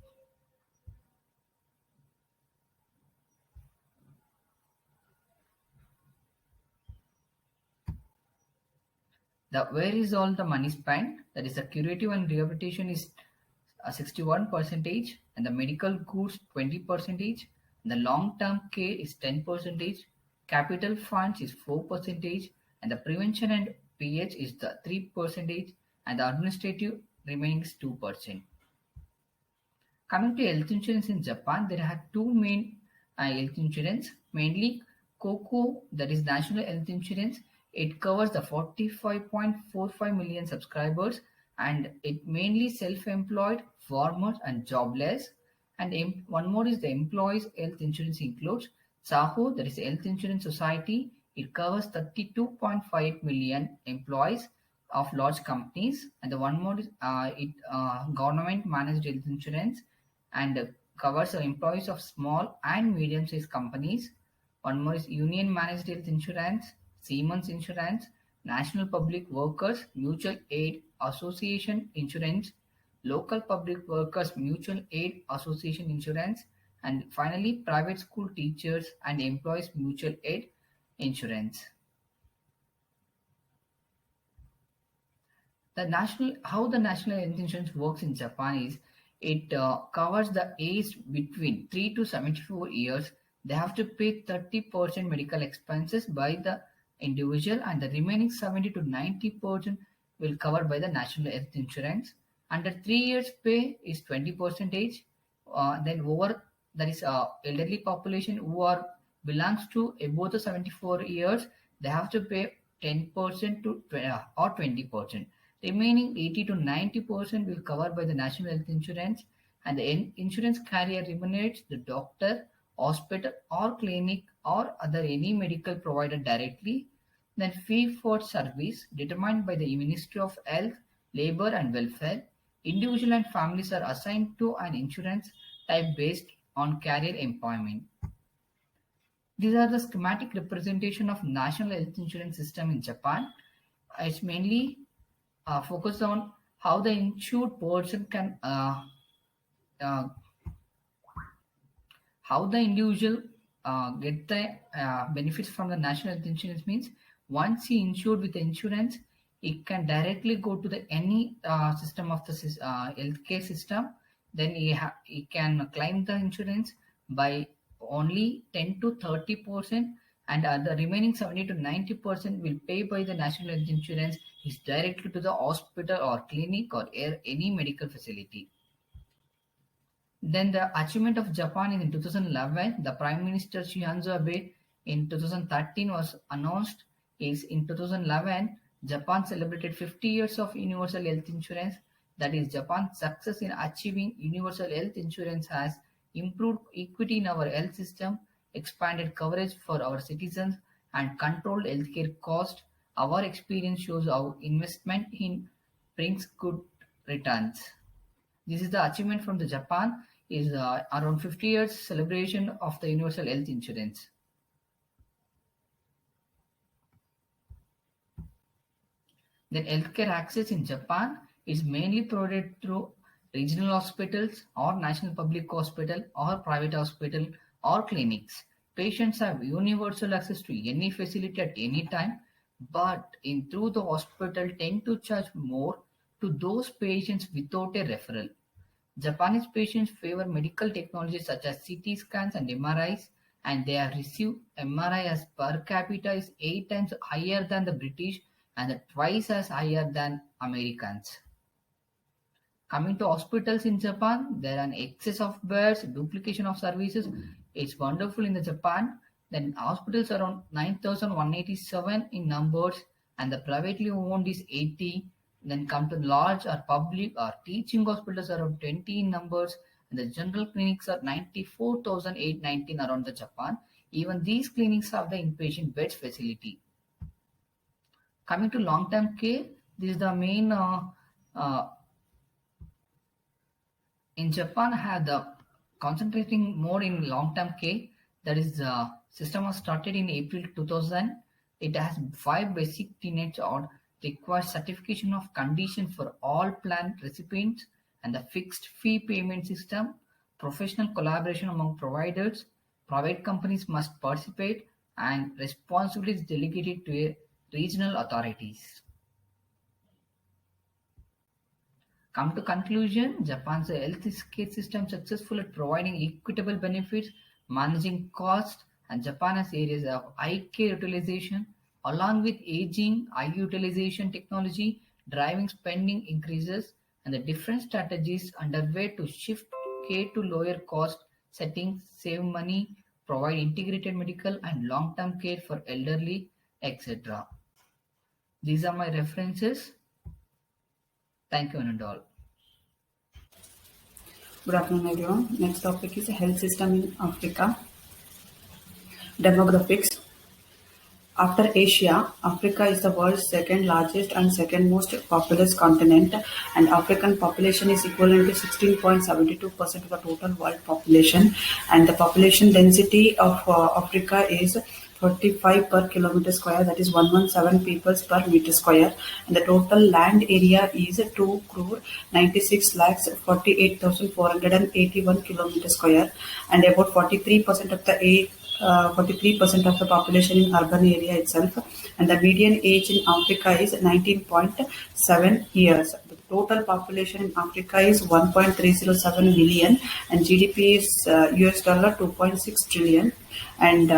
The where is all the money spent? That is the curative and rehabilitation is 61% and the medical goods 20%. The long-term care is 10%. Capital funds is 4%, and the prevention and PH is the 3%, and the administrative remains 2%. Coming to health insurance in Japan, there are two main health insurance, mainly COCO, that is National Health Insurance. It covers the 45.45 million subscribers and it mainly self-employed, farmers and jobless. And one more is the employees health insurance includes SAHO, that is the Health Insurance Society. It covers 32.5 million employees of large companies. And the one more is government managed health insurance and covers the employees of small and medium-sized companies. One more is union managed health insurance, Siemens Insurance, National Public Workers Mutual Aid Association Insurance, Local Public Workers Mutual Aid Association Insurance, and finally private school teachers and employees mutual aid insurance. How the national health insurance works in Japan is it covers the age between 3 to 74 years. They have to pay 30% medical expenses by the individual and the remaining 70 to 90% will covered by the national health insurance. Under 3 years pay is 20%. Then over that is elderly population who are belongs to above the 74 years, they have to pay 10% to or 20%. Remaining 80 to 90% will covered by the national health insurance, and the insurance carrier remunerates the doctor, hospital or clinic or other any medical provider directly. Then fee for service determined by the Ministry of Health, Labor and Welfare. Individual and families are assigned to an insurance type based on carrier employment. These are the schematic representation of national health insurance system in Japan. It's mainly focused on how the insured person can how the individual get the benefits from the national health insurance means once he insured with the insurance, he can directly go to the any system of the healthcare system. then he can claim the insurance by only 10 to 30%, and the remaining 70 to 90% will pay by the national health insurance is directly to the hospital or clinic or any medical facility. Then the achievement of Japan is in 2011. The Prime Minister Shinzo Abe in 2013 was announced is in 2011 Japan celebrated 50 years of universal health insurance. That is, Japan's success in achieving universal health insurance has improved equity in our health system, expanded coverage for our citizens, and controlled healthcare costs. Our experience shows how investment in brings good returns. This is the achievement from the Japan is around 50 years celebration of the universal health insurance. Then healthcare access in Japan is mainly provided through regional hospitals or national public hospital or private hospital or clinics. Patients have universal access to any facility at any time, but through the hospital tend to charge more to those patients without a referral. Japanese patients favor medical technologies such as CT scans and MRIs, and they have received MRI as per capita is 8 times higher than the British and twice as higher than Americans. Coming to hospitals in Japan, there are an excess of beds, duplication of services. It's wonderful in the Japan. Then hospitals around 9,187 in numbers, and the privately owned is 80. Then come to large or public or teaching hospitals around 20 in numbers, and the general clinics are 94,819 around the Japan. Even these clinics have the inpatient beds facility. Coming to long-term care, this is the main in Japan have the concentrating more in long-term care. That is the system was started in April 2000. It has 5 basic tenets or requires certification of condition for all plan recipients and the fixed fee payment system, professional collaboration among providers, private companies must participate, and responsibilities delegated to regional authorities. Come to conclusion, Japan's healthcare system is successful at providing equitable benefits, managing costs, and Japan has areas of high care utilization, along with aging, high utilization technology, driving spending increases, and the different strategies underway to shift care to lower cost settings, save money, provide integrated medical and long-term care for elderly, etc. These are my references. Thank you, one and all. Good afternoon, everyone. Next topic is health system in Africa. Demographics. After Asia, Africa is the world's second largest and second most populous continent, and African population is equivalent to 16.72% of the total world population, and the population density of Africa is 45 per kilometer square, that is 117 people per meter square, and the total land area is 2 crore 96 lakhs 48,481 kilometer square, and about 43% of the 43% of the population in urban area itself, and the median age in Africa is 19.7 years. The total population in Africa is 1.307 billion, and GDP is US dollar 2.6 trillion, and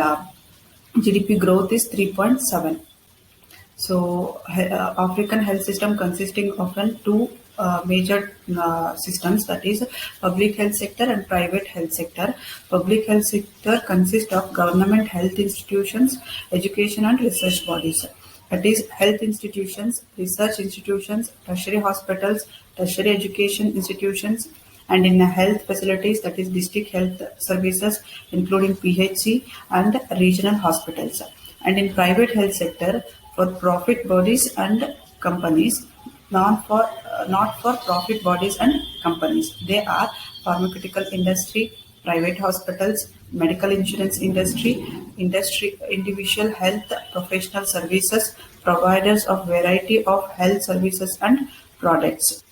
GDP growth is 3.7. So African health system consisting of two major systems, that is public health sector and private health sector. Public health sector consists of government health institutions, education and research bodies. That is health institutions, research institutions, tertiary hospitals, tertiary education institutions, and in health facilities, that is district health services including PHC and regional hospitals. And in private health sector, for profit bodies and companies, not for profit bodies and companies. They are pharmaceutical industry, private hospitals, medical insurance industry, individual health professional services, providers of variety of health services and products.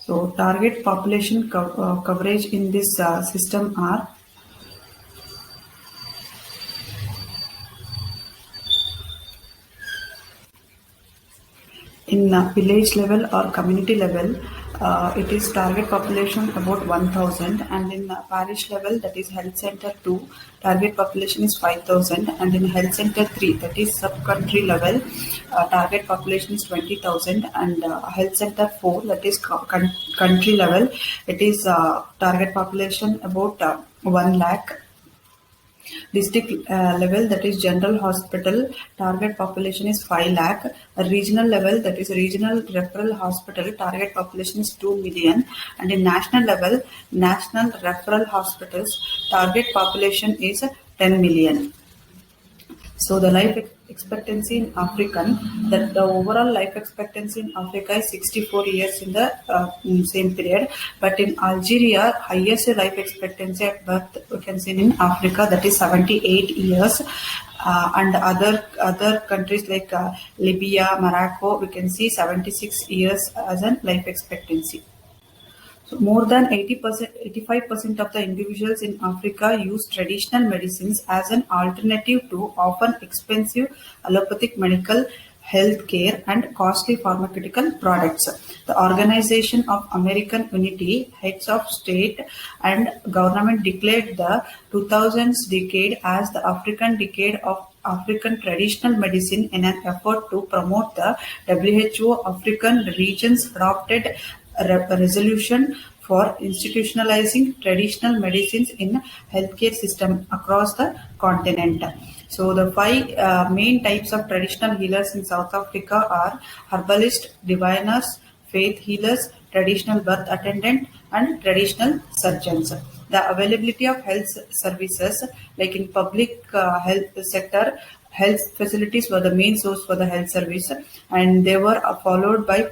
So target population coverage in this system are in village level or community level. It is target population about 1000, and in parish level, that is health center 2, target population is 5000, and in health center 3, that is sub-country level, target population is 20,000, and health center 4, that is country level, it is target population about 1 lakh. District level, that is general hospital, target population is 5 lakh. Regional level, that is regional referral hospital, target population is 2 million. And in national level, national referral hospitals, target population is 10 million. So the life expectancy in African, that the overall life expectancy in Africa is 64 years in the same period, but in Algeria, highest life expectancy at birth we can see in Africa, that is 78 years, and other countries like Libya, Morocco, we can see 76 years as a life expectancy. So more than 85% of the individuals in Africa use traditional medicines as an alternative to often expensive allopathic medical health care and costly pharmaceutical products. The Organization of American Unity, heads of state and government declared the 2000s decade as the African decade of African traditional medicine in an effort to promote the WHO African region's adopted resolution for institutionalizing traditional medicines in healthcare system across the continent. So the 5 main types of traditional healers in South Africa are herbalist, diviners, faith healers, traditional birth attendant, and traditional surgeons. The availability of health services, like in public health sector, health facilities were the main source for the health service, and they were followed by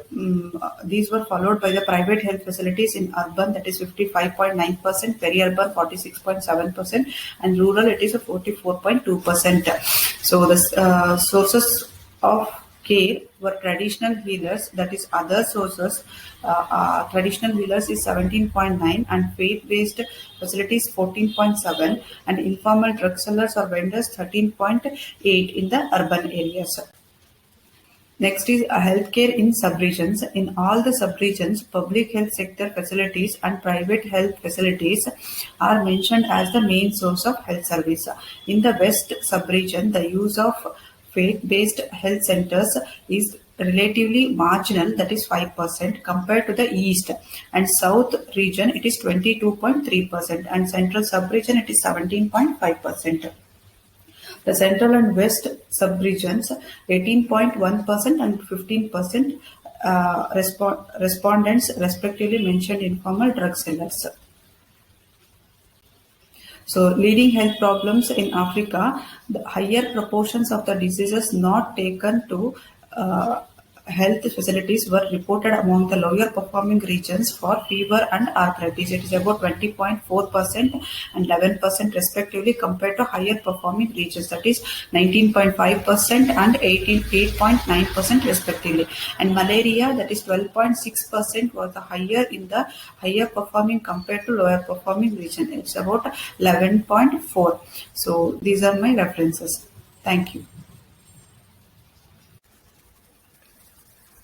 these were followed by the private health facilities in urban, that is 55.9%, peri-urban 46.7%, and rural it is a 44.2%. So the sources of care were traditional healers, that is other sources. Traditional healers is 17.9, and faith-based facilities 14.7, and informal drug sellers or vendors 13.8 in the urban areas. Next is healthcare in subregions. In all the subregions, public health sector facilities and private health facilities are mentioned as the main source of health service. In the West subregion, the use of faith-based health centers is relatively marginal, that is 5%, compared to the East and South region it is 22.3%, and Central sub-region it is 17.5%. The Central and West sub-regions 18.1% and 15% respondents respectively mentioned informal drug sellers. So leading health problems in Africa, the higher proportions of the diseases not taken to health facilities were reported among the lower performing regions for fever and arthritis. It is about 20.4% and 11% respectively, compared to higher performing regions, that is 19.5% and 8.9% respectively. And malaria, that is 12.6%, was the higher in the higher performing compared to lower performing region. It's about 11.4. So these are my references. Thank you.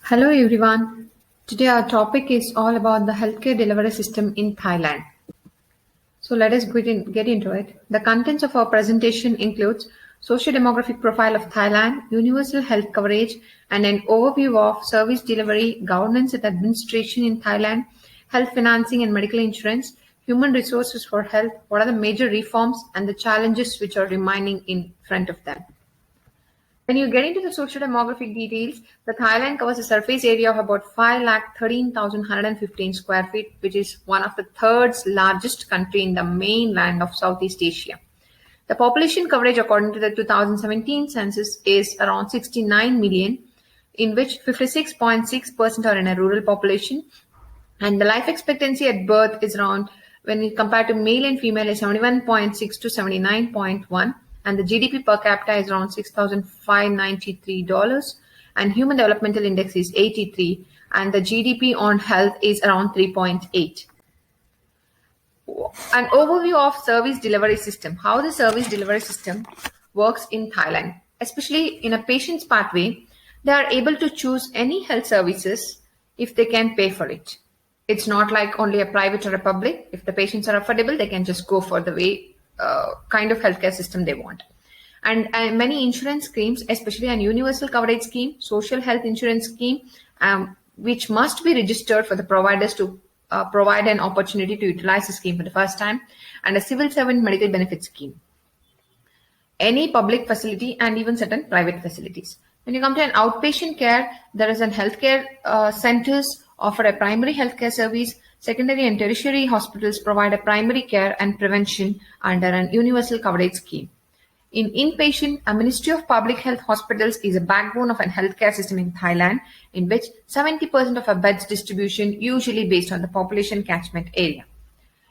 Hello everyone. Today our topic is all about the healthcare delivery system in Thailand. So let us get into it. The contents of our presentation includes socio-demographic profile of Thailand, universal health coverage, and an overview of service delivery, governance and administration in Thailand, health financing and medical insurance, human resources for health, what are the major reforms and the challenges which are remaining in front of them. When you get into the socio-demographic details, the Thailand covers a surface area of about 5,13,115 square feet, which is one of the third largest country in the mainland of Southeast Asia. The population coverage according to the 2017 census is around 69 million, in which 56.6% are in a rural population, and the life expectancy at birth is around, when you compare to male and female, is 71.6 to 79.1. And the GDP per capita is around $6,593, and Human Developmental Index is 83, and the GDP on health is around 3.8. An overview of service delivery system, how the service delivery system works in Thailand. Especially in a patient's pathway, they are able to choose any health services if they can pay for it. It's not like only a private or a public. If the patients are affordable, they can just go for the way kind of healthcare system they want. And many insurance schemes, especially an universal coverage scheme, social health insurance scheme, which must be registered for the providers to provide an opportunity to utilize the scheme for the first time, and a civil servant medical benefit scheme. Any public facility and even certain private facilities. When you come to an outpatient care, there is an healthcare centers offer a primary healthcare service. Secondary and tertiary hospitals provide a primary care and prevention under an universal coverage scheme. In inpatient, a Ministry of Public Health hospitals is a backbone of a healthcare system in Thailand, in which 70% of a beds distribution usually based on the population catchment area.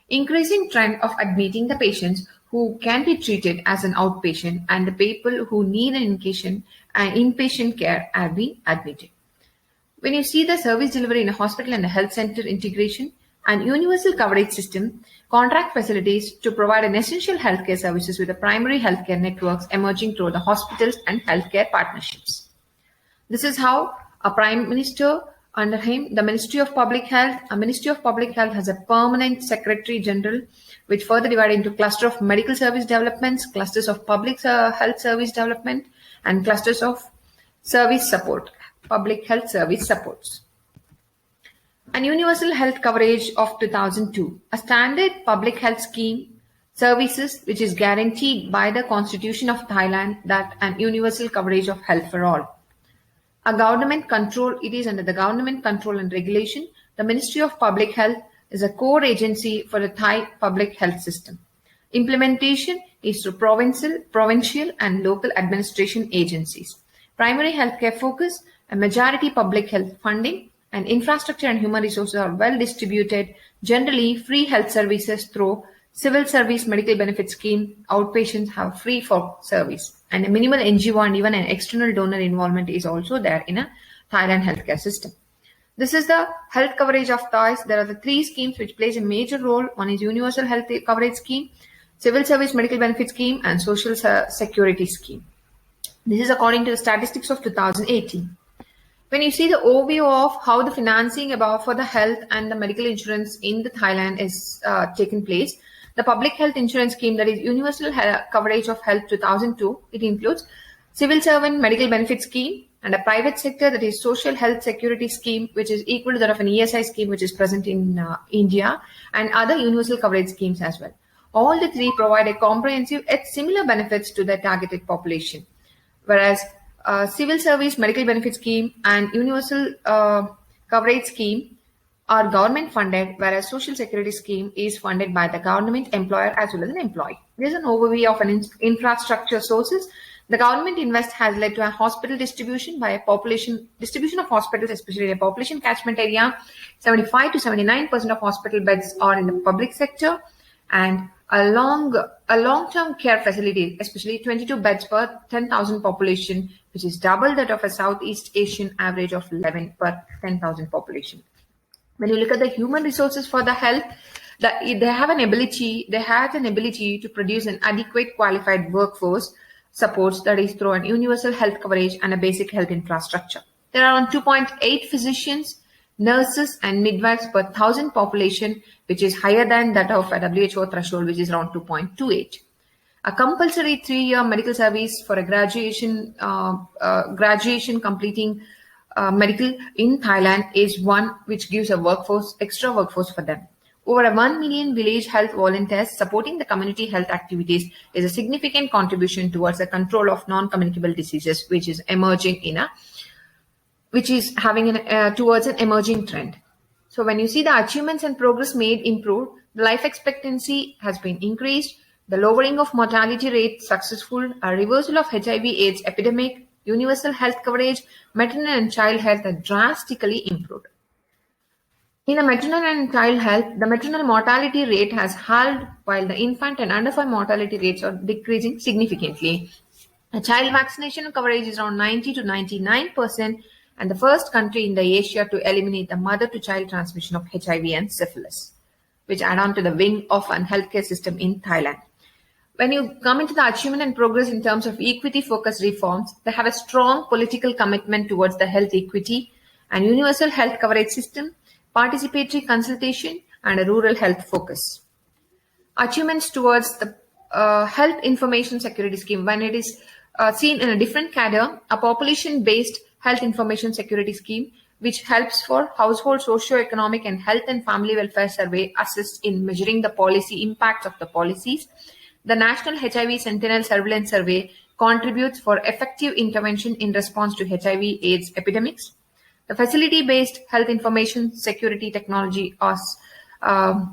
Increasing trend of admitting the patients who can be treated as an outpatient and the people who need an inpatient care are being admitted. When you see the service delivery in a hospital and a health center integration and universal coverage system, contract facilities to provide an essential healthcare services with the primary healthcare networks emerging through the hospitals and healthcare partnerships. This is how a Prime Minister, under him, the Ministry of Public Health, a Ministry of Public Health has a permanent Secretary General, which further divided into cluster of medical service developments, clusters of public health service development, and clusters of service support, public health service supports. And universal health coverage of 2002, a standard public health scheme services which is guaranteed by the Constitution of Thailand that an universal coverage of health for all. A government control, it is under the government control and regulation. The Ministry of Public Health is a core agency for the Thai public health system. Implementation is through provincial and local administration agencies. Primary healthcare focus, a majority public health funding, and infrastructure and human resources are well distributed. Generally, free health services through civil service medical benefit scheme. Outpatients have free for service, and a minimal NGO and even an external donor involvement is also there in a Thailand healthcare system. This is the health coverage of Thais. There are the three schemes which plays a major role. One is universal health coverage scheme, civil service medical benefit scheme, and social security scheme. This is according to the statistics of 2018. When you see the overview of how the financing for the health and the medical insurance in the Thailand is taken place, the public health insurance scheme, that is universal coverage of health 2002, it includes civil servant medical benefit scheme and a private sector, that is social health security scheme, which is equal to that of an ESI scheme, which is present in India, and other universal coverage schemes as well. All the three provide a comprehensive yet similar benefits to the targeted population, whereas civil service medical benefit scheme and universal coverage scheme are government funded, whereas social security scheme is funded by the government employer as well as an employee. There is an overview of an infrastructure sources. The government invest has led to a hospital distribution by a distribution of hospitals, especially in a population catchment area. 75 to 79% of hospital beds are in the public sector, and a long-term care facility, especially 22 beds per 10,000 population, which is double that of a Southeast Asian average of 11 per 10,000 population. When you look at the human resources for the health, they have an ability to produce an adequate qualified workforce supports, that is through an universal health coverage and a basic health infrastructure. There are around 2.8 physicians, nurses and midwives per 1,000 population, which is higher than that of a WHO threshold, which is around 2.28. A compulsory 3-year medical service for a graduation completing medical in Thailand is one which gives a extra workforce for them. Over 1 million village health volunteers supporting the community health activities is a significant contribution towards the control of non-communicable diseases, which is towards an emerging trend. So when you see the achievements and progress made improved, the life expectancy has been increased, the lowering of mortality rate successful, a reversal of HIV/AIDS epidemic, universal health coverage, maternal and child health are drastically improved. In the maternal and child health, the maternal mortality rate has halved, while the infant and under 5 mortality rates are decreasing significantly. The child vaccination coverage is around 90 to 99%, and the first country in the Asia to eliminate the mother-to-child transmission of HIV and syphilis, which add on to the wing of an healthcare system in Thailand. When you come into the achievement and progress in terms of equity-focused reforms, they have a strong political commitment towards the health equity and universal health coverage system, participatory consultation, and a rural health focus. Achievements towards the health information security scheme. When it is seen in a different cadre, a population-based health information security scheme, which helps for household socio-economic and health and family welfare survey, assists in measuring the policy impacts of the policies. The National HIV Sentinel Surveillance Survey contributes for effective intervention in response to HIV/AIDS epidemics. The facility-based health information security technology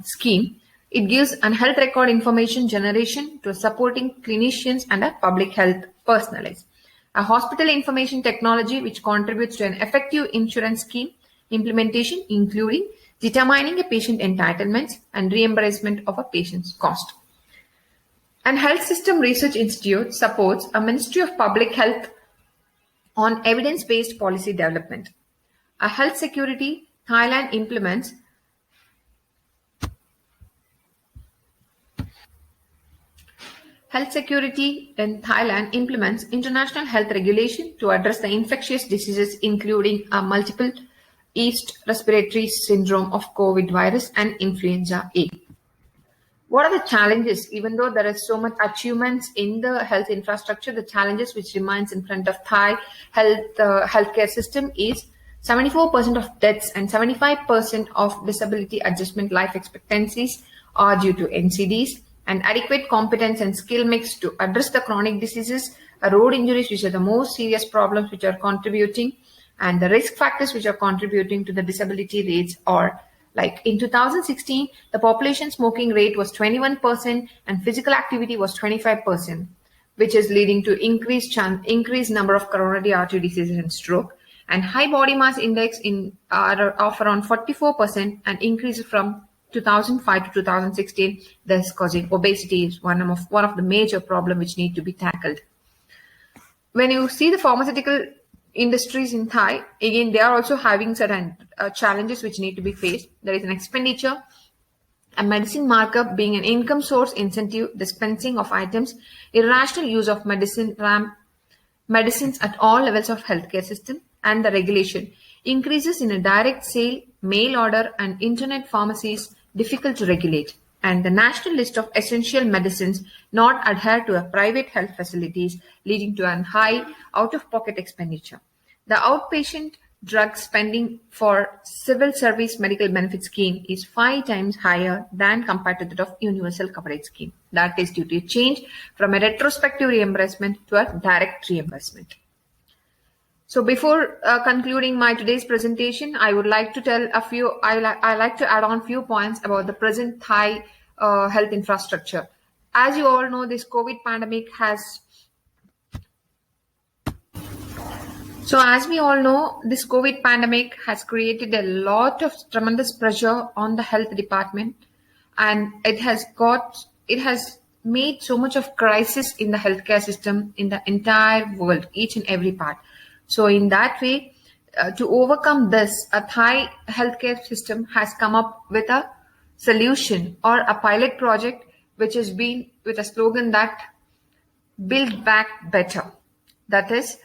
scheme, it gives an health record information generation to supporting clinicians and a public health personalized. A hospital information technology which contributes to an effective insurance scheme implementation, including determining a patient entitlements and reimbursement of a patient's cost. And Health System Research Institute supports a Ministry of Public Health on evidence-based policy development. A Health Security Thailand implements Health Security in Thailand implements international health regulation to address the infectious diseases, including a multiple yeast respiratory syndrome of COVID virus and influenza A. What are the challenges? Even though there is so much achievements in the health infrastructure, the challenges which remains in front of Thai healthcare system is 74% of deaths and 75% of disability adjustment life expectancies are due to NCDs, and adequate competence and skill mix to address the chronic diseases, road injuries, which are the most serious problems which are contributing, and the risk factors which are contributing to the disability rates are like in 2016, the population smoking rate was 21% and physical activity was 25%, which is leading to increased number of coronary artery diseases and stroke, and high body mass index of around 44% and increases from 2005 to 2016, thus causing obesity is one of the major problems which need to be tackled. When you see the pharmaceutical industries in Thai, again, they are also having certain challenges which need to be faced. There is an expenditure, a medicine markup being an income source incentive, dispensing of items, irrational use of medicines at all levels of healthcare system, and the regulation. Increases in a direct sale, mail order, and internet pharmacies difficult to regulate, and the national list of essential medicines not adhere to a private health facilities, leading to a high out-of-pocket expenditure. The outpatient drug spending for civil service medical benefit scheme is 5 times higher than compared to that of universal coverage scheme. That is due to a change from a retrospective reimbursement to a direct reimbursement. So before concluding my today's presentation, I would like to tell I like to add on few points about the present Thai health infrastructure. As you all know, this COVID pandemic has created a lot of tremendous pressure on the health department, and it has made so much of crisis in the healthcare system in the entire world, each and every part. So in that way, to overcome this, a Thai healthcare system has come up with a solution or a pilot project which has been with a slogan that build back better. That is,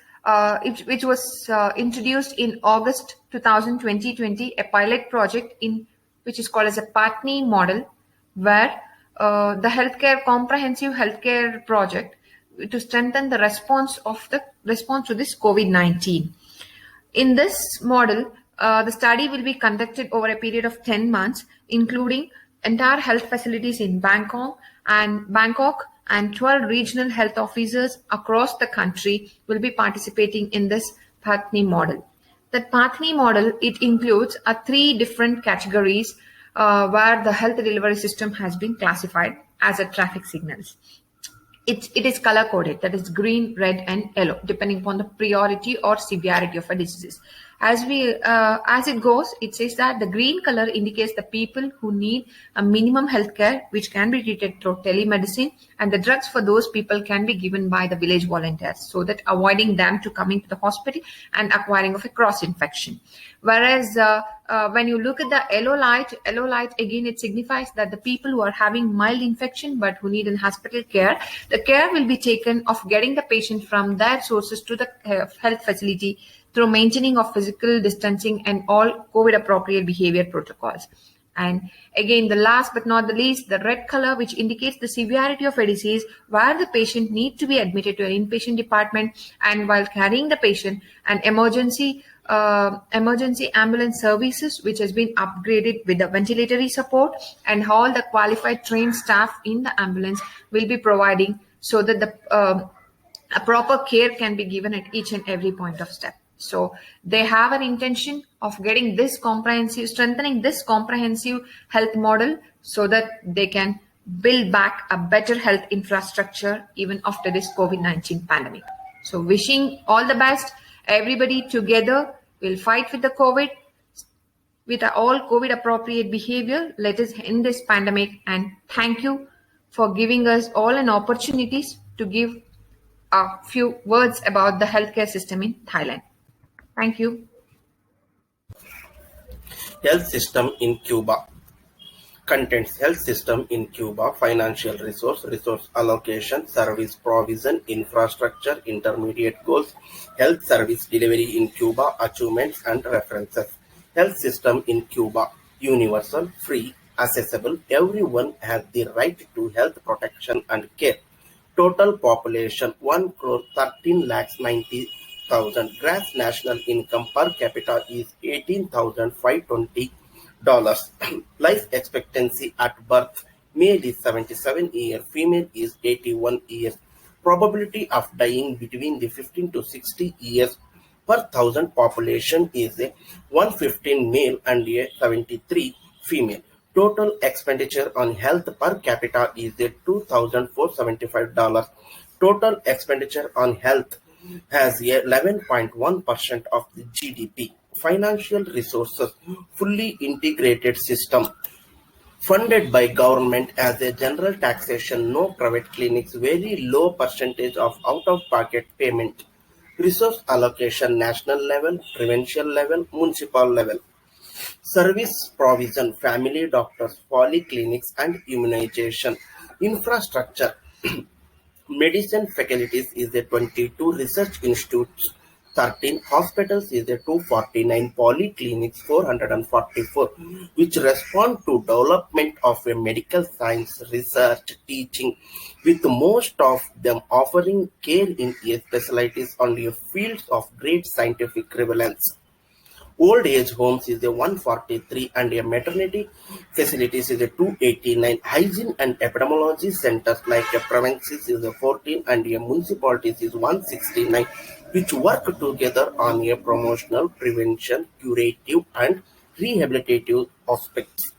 which was introduced in August 2020, a pilot project which is called as a Patni model, where the comprehensive healthcare project to strengthen the response to this COVID-19. In this model, the study will be conducted over a period of 10 months, including entire health facilities in Bangkok and 12 regional health officers across the country will be participating in this Patni model. The Patni model, it includes 3 different categories where the health delivery system has been classified as a traffic signals. It is color coded, that is green, red, and yellow, depending upon the priority or severity of a disease. As it goes, it says that the green color indicates the people who need a minimum healthcare, which can be treated through telemedicine, and the drugs for those people can be given by the village volunteers, so that avoiding them to coming to the hospital and acquiring of a cross infection. Whereas when you look at the yellow light again, it signifies that the people who are having mild infection but who need an hospital care, the care will be taken of getting the patient from their sources to the health facility through maintaining of physical distancing and all COVID appropriate behavior protocols. And again, the last but not the least, the red color, which indicates the severity of a disease where the patient needs to be admitted to an inpatient department, and while carrying the patient, an emergency ambulance services which has been upgraded with the ventilatory support, and all the qualified trained staff in the ambulance will be providing so that the a proper care can be given at each and every point of step. So they have an intention of getting this strengthening this comprehensive health model so that they can build back a better health infrastructure even after this COVID-19 pandemic. So wishing all the best. Everybody together will fight with the COVID with all COVID appropriate behavior. Let us end this pandemic, and thank you for giving us all an opportunities to give a few words about the healthcare system in Thailand. Thank you. Health system in Cuba. Contents: health system in Cuba, financial resource allocation, service provision, infrastructure, intermediate goals, health service delivery in Cuba, achievements and references. Health system in Cuba, universal, free, accessible, everyone has the right to health protection and care. Total population 1,13,90,000. Gross national income per capita is $18,520. Life expectancy at birth: male is 77 years, female is 81 years. Probability of dying between the 15 to 60 years per thousand population is a 115 male and a 73 female. Total expenditure on health per capita is $2,475. Total expenditure on health has a 11.1% of the GDP. Financial resources: fully integrated system, funded by government as a general taxation, no private clinics, very low percentage of out-of-pocket payment. Resource allocation: national level, provincial level, municipal level. Service provision: family doctors, polyclinics and immunization. Infrastructure: medicine faculties is a 22, research institutes 13, hospitals is a 249, polyclinics 444, which respond to development of a medical science, research, teaching, with most of them offering care in a specialties on a fields of great scientific relevance. Old age homes is a 143 and a maternity facilities is a 289. Hygiene and epidemiology centers like a provinces is a 14 and a municipalities is 169, which work together on a promotional, prevention, curative and rehabilitative aspects.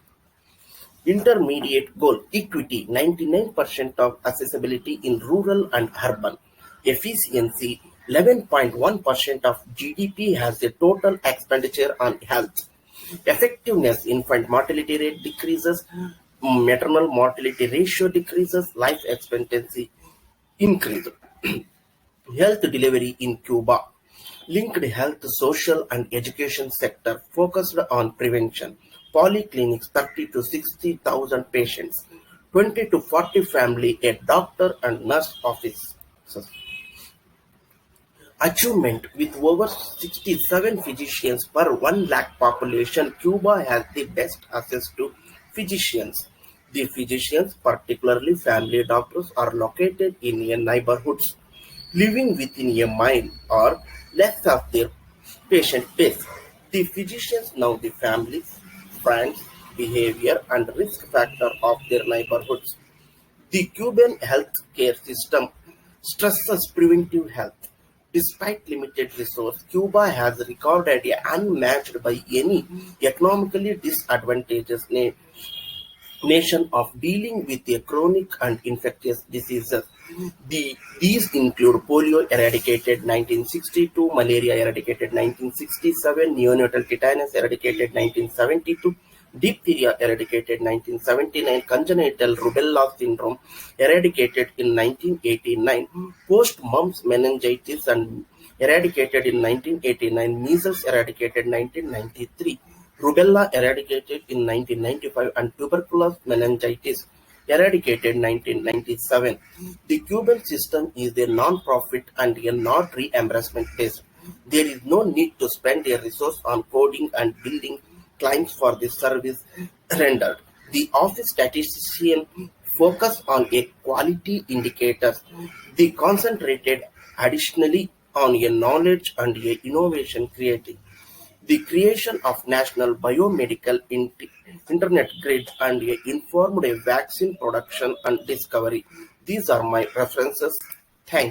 Intermediate goal: equity, 99% of accessibility in rural and urban. Efficiency: 11.1% of GDP has a total expenditure on health. Effectiveness: infant mortality rate decreases, maternal mortality ratio decreases, life expectancy increases. Health delivery in Cuba. Linked health, social and education sector focused on prevention. Polyclinics 30 to 60,000 patients, 20 to 40 family, a doctor and nurse offices. Achievement: with over 67 physicians per 1 lakh population, Cuba has the best access to physicians. The physicians, particularly family doctors, are located in a neighborhoods, living within a mile or less of their patient base. The physicians know the families, friends, behavior, and risk factor of their neighborhoods. The Cuban healthcare system stresses preventive health. Despite limited resources, Cuba has recorded a unmatched by any economically disadvantaged nation of dealing with a chronic and infectious diseases. These include polio eradicated 1962, malaria eradicated 1967, neonatal tetanus eradicated 1972, diphtheria eradicated 1979, congenital rubella syndrome eradicated in 1989, post-mumps meningitis and eradicated in 1989, measles eradicated 1993, rubella eradicated in 1995, and tuberculosis meningitis eradicated 1997. The Cuban system is a non-profit and a not reimbursement based. There is no need to spend a resource on coding and building claims for the service rendered. The office statistician focus on a quality indicators. They concentrated additionally on a knowledge and a innovation creating the creation of national biomedical internet grid and informed a vaccine production and discovery. These are my references. Thank you.